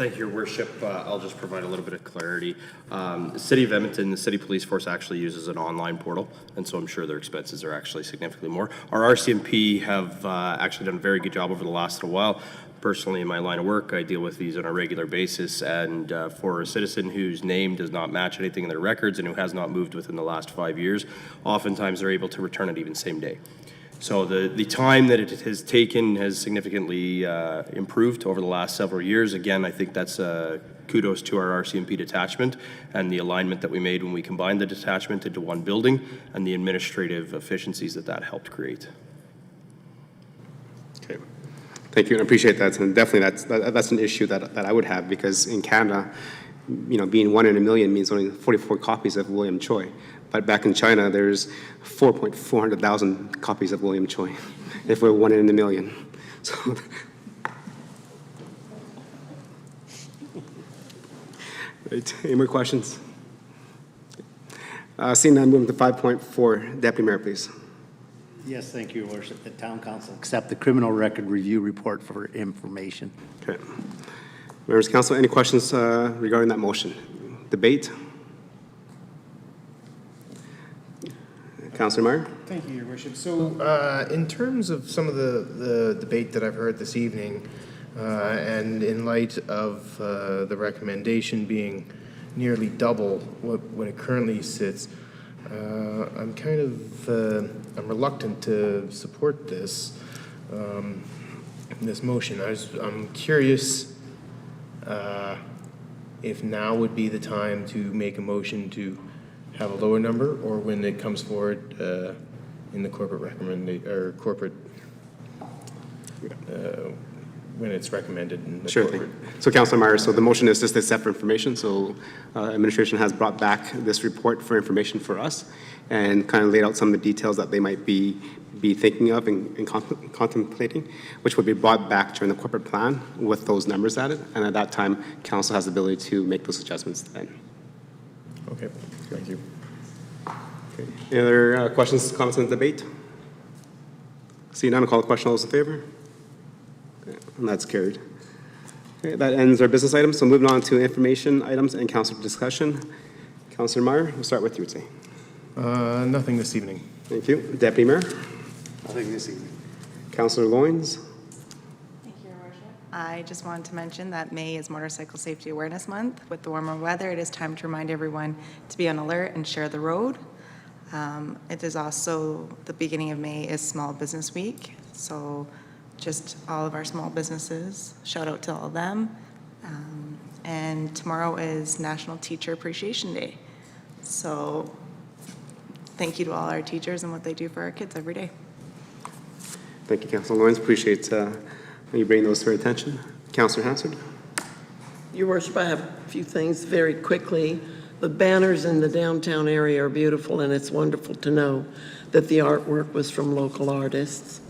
Thank you, Your Worship. I'll just provide a little bit of clarity. The City of Edmonton, the City Police Force actually uses an online portal, and so I'm sure their expenses are actually significantly more. Our RCMP have actually done a very good job over the last little while. Personally, in my line of work, I deal with these on a regular basis, and for a citizen whose name does not match anything in their records and who has not moved within the last 5 years, oftentimes they're able to return it even same day. So the time that it has taken has significantly improved over the last several years. Again, I think that's kudos to our RCMP detachment and the alignment that we made when we combined the detachment into one building and the administrative efficiencies that that helped create. Okay. Thank you, and I appreciate that. And definitely that's an issue that I would have, because in Canada, you know, being 1 in a million means only 44 copies of William Choi. But back in China, there's 4,400,000 copies of William Choi, if we're 1 in a million. So, right. Any more questions? Seeing none, moving to 5.4. Deputy Mayor, please. Yes, thank you, Your Worship. The Town Council accept the criminal record review report for information. Okay. Members of Council, any questions regarding that motion? Debate? Councillor Meyer? Thank you, Your Worship. So in terms of some of the debate that I've heard this evening, and in light of the recommendation being nearly double what it currently sits, I'm kind of I'm reluctant to support this this motion. I'm curious if now would be the time to make a motion to have a lower number, or when it comes forward in the corporate recommendation or corporate when it's recommended in the Sure corporate. thing. So, Councillor Meyer, so the motion is just a separate information. So, administration has brought back this report for information for us, and kind of laid out some of the details that they might be thinking of and contemplating, which would be brought back during the corporate plan with those numbers added. And at that time, council has the ability to make those adjustments then. Okay, thank you. Okay. Any other questions, comments on the debate? Seeing none, I'll call the question. All those in favor? Okay. And that's carried. Okay, that ends our business items. So moving on to information items and council discussion. Councillor Meyer, we'll start with you today. Nothing this evening. Thank you. Deputy Mayor? Nothing this evening. Councillor Loynes? I just wanted to mention that May is Motorcycle Safety Awareness Month. With the warmer weather, it is time to remind everyone to be on alert and share the road. It is also, the beginning of May is Small Business Week, so just all of our small businesses, shout out to all of them. And tomorrow is National Teacher Appreciation Day. So thank you to all our teachers and what they do for our kids every day. Thank you, Councillor Loynes. Appreciate you bringing those to our attention. Councillor Hansard? Your Worship, I have a few things very quickly. The banners in the downtown area are beautiful, and it's wonderful to know that the artwork was from local artists.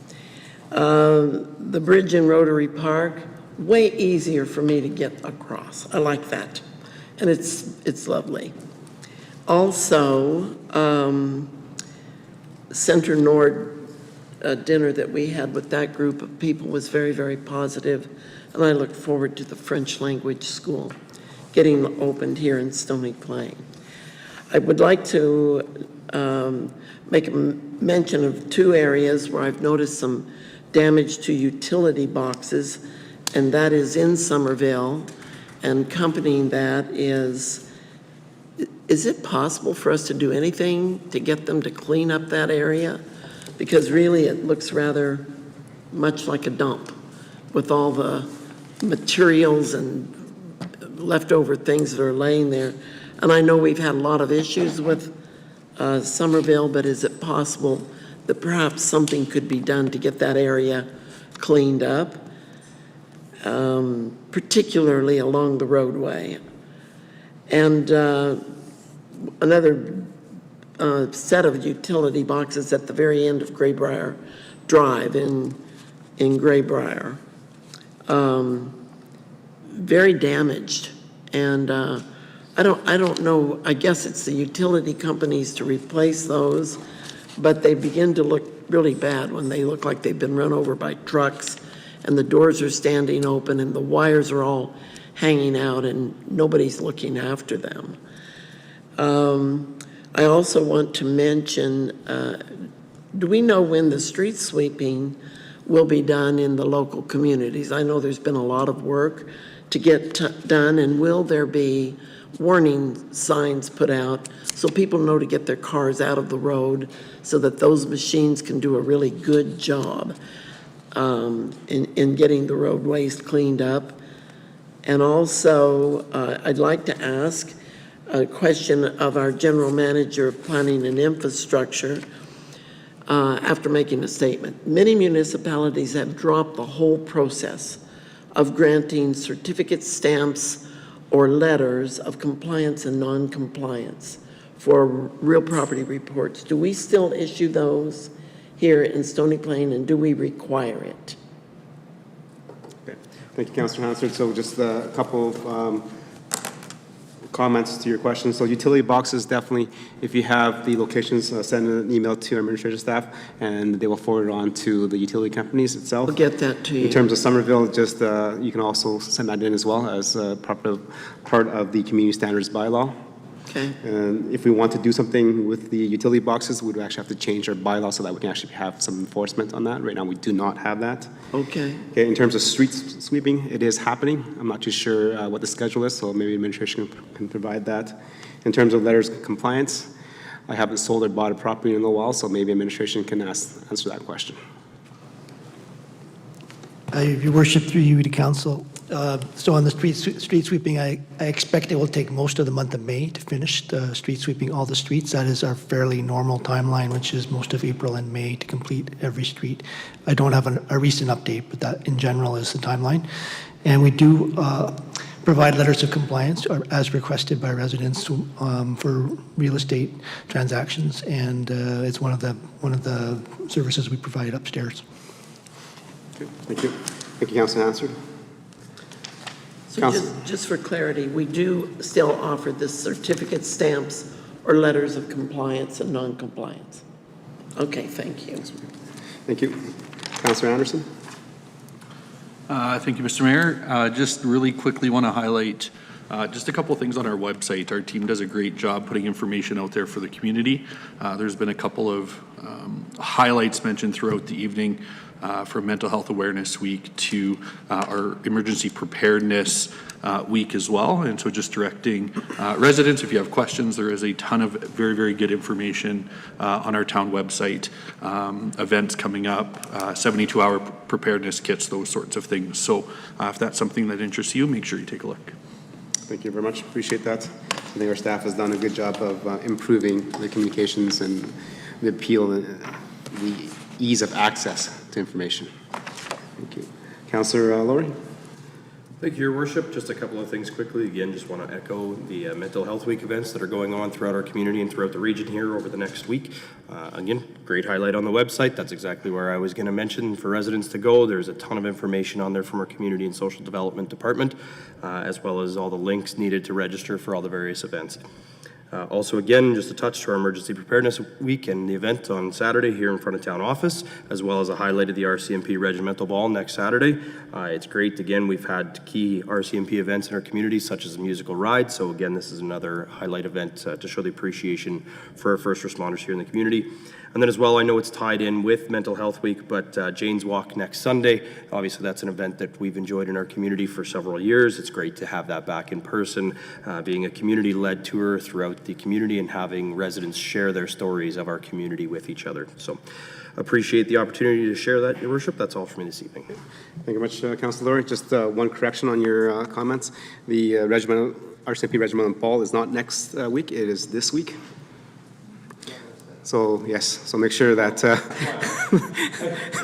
The bridge in Rotary Park, way easier for me to get across. I like that, and it's lovely. Also, Center Nord dinner that we had with that group of people was very, very positive, and I look forward to the French language school getting opened here in Stony Plain. I would like to make a mention of 2 areas where I've noticed some damage to utility boxes, and that is in Somerville, and accompanying that is it possible for us to do anything to get them to clean up that area? Because really it looks rather much like a dump with all the materials and leftover things that are laying there. And I know we've had a lot of issues with Somerville, but is it possible that perhaps something could be done to get that area cleaned up, particularly along the roadway? And another set of utility boxes at the very end of Greybrier Drive in Greybrier. Very damaged, and I don't know, I guess it's the utility companies to replace those, but they begin to look really bad when they look like they've been run over by trucks, and the doors are standing open and the wires are all hanging out and nobody's looking after them. I also want to mention, do we know when the street sweeping will be done in the local communities? I know there's been a lot of work to get done, and will there be warning signs put out so people know to get their cars out of the road so that those machines can do a really good job in getting the roadways cleaned up? And also, I'd like to ask a question of our General Manager of Planning and Infrastructure after making a statement. Many municipalities have dropped the whole process of granting certificate stamps or letters of compliance and non-compliance for real property reports. Do we still issue those here in Stony Plain, and do we require it? Okay. Thank you, Councillor Hansard. So just a couple of comments to your question. So utility boxes, definitely, if you have the locations, send an email to our administrative staff and they will forward it on to the utility companies itself. We'll get that to you. In terms of Somerville, just you can also send that in as well as part of the community standards bylaw. Okay. And if we want to do something with the utility boxes, we would actually have to change our bylaw so that we can actually have some enforcement on that. Right now, we do not have that. Okay. Okay, in terms of street sweeping, it is happening. I'm not too sure what the schedule is, so maybe administration can provide that. In terms of letters of compliance, I haven't sold or bought a property in a little while, so maybe administration can answer that question. Your worship, through you to council. So on the street sweeping, I expect it will take most of the month of May to finish the street sweeping all the streets. That is our fairly normal timeline, which is most of April and May to complete every street. I don't have a recent update, but that in general is the timeline. And we do provide letters of compliance as requested by residents for real estate transactions, and it's one of the services we provide upstairs. Okay, thank you. Thank you, Councillor Hansard. So just for clarity, we do still offer the certificate stamps or letters of compliance and non-compliance. Okay, thank you. Thank you. Councillor Anderson. Thank you, Mr. Mayor. Just really quickly want to highlight just a couple of things on our website. Our team does a great job putting information out there for the community. There's been a couple of highlights mentioned throughout the evening, from Mental Health Awareness Week to our Emergency Preparedness Week as well. And so just directing residents, if you have questions, there is a ton of very, very good information on our town website. Events coming up, 72-hour preparedness kits, those sorts of things. So if that's something that interests you, make sure you take a look. Thank you very much. Appreciate that. I think our staff has done a good job of improving the communications and the appeal and the ease of access to information. Thank you. Councillor Laurie. Thank you, Your Worship. Just a couple of things quickly. Again, just want to echo the Mental Health Week events that are going on throughout our community and throughout the region here over the next week. Again, great highlight on the website. That's exactly where I was going to mention for residents to go. There's a ton of information on there from our Community and Social Development Department, as well as all the links needed to register for all the various events. Also, again, just a touch to our Emergency Preparedness Week and the event on Saturday here in front of Town Office, as well as a highlight of the Rcmp Regimental Ball next Saturday. It's great. Again, we've had key Rcmp events in our community, such as a musical ride. So again, this is another highlight event to show the appreciation for our first responders here in the community. And then as well, I know it's tied in with Mental Health Week, but Jane's Walk next Sunday, obviously that's an event that we've enjoyed in our community for several years. It's great to have that back in person, being a community-led tour throughout the community and having residents share their stories of our community with each other. So appreciate the opportunity to share that, Your Worship. That's all for me this evening. Thank you much, Councillor Laurie. Just one correction on your comments. The Rcmp Regimental Ball is not next week. It is this week. So yes, so make sure that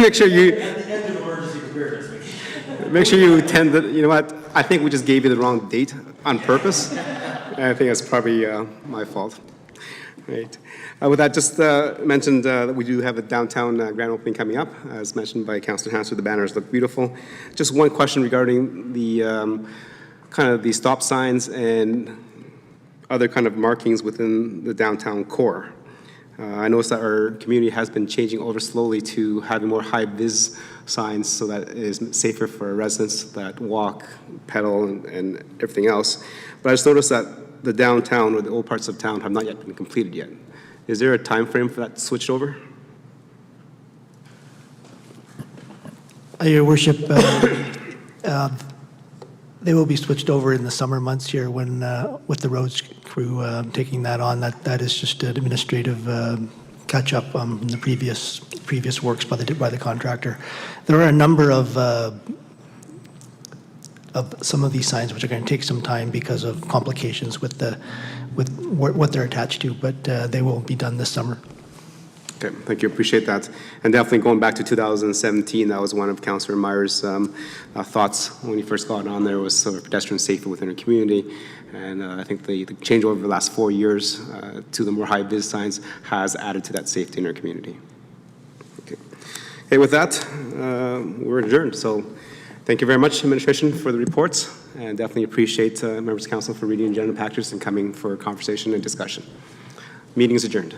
make sure you at the end of emergency preparedness. Make sure you attend. You know what? I think we just gave you the wrong date on purpose. I think that's probably my fault. Right. With that, just mentioned that we do have a downtown grand opening coming up, as mentioned by Councillor Hansard. The banners look beautiful. Just one question regarding the kind of the stop signs and other kind of markings within the downtown core. I noticed that our community has been changing over slowly to having more high-vis signs so that it is safer for residents that walk, pedal, and everything else. But I just noticed that the downtown or the old parts of town have not yet been completed yet. Is there a time frame for that switched over? Your Worship, they will be switched over in the summer months here when, with the roads crew taking that on. That is just an administrative catch-up from the previous works by the contractor. There are a number of some of these signs which are going to take some time because of complications with what they're attached to, but they will be done this summer. Okay, thank you, appreciate that. And definitely going back to 2017, that was one of Councillor Meyer's thoughts when he first got on there, was sort of pedestrian safety within our community. And I think the change over the last 4 years to the more high-vis signs has added to that safety in our community. Okay, with that, we're adjourned. So thank you very much, administration, for the reports, and definitely appreciate members of council for reading agenda packages and coming for conversation and discussion. Meeting is adjourned.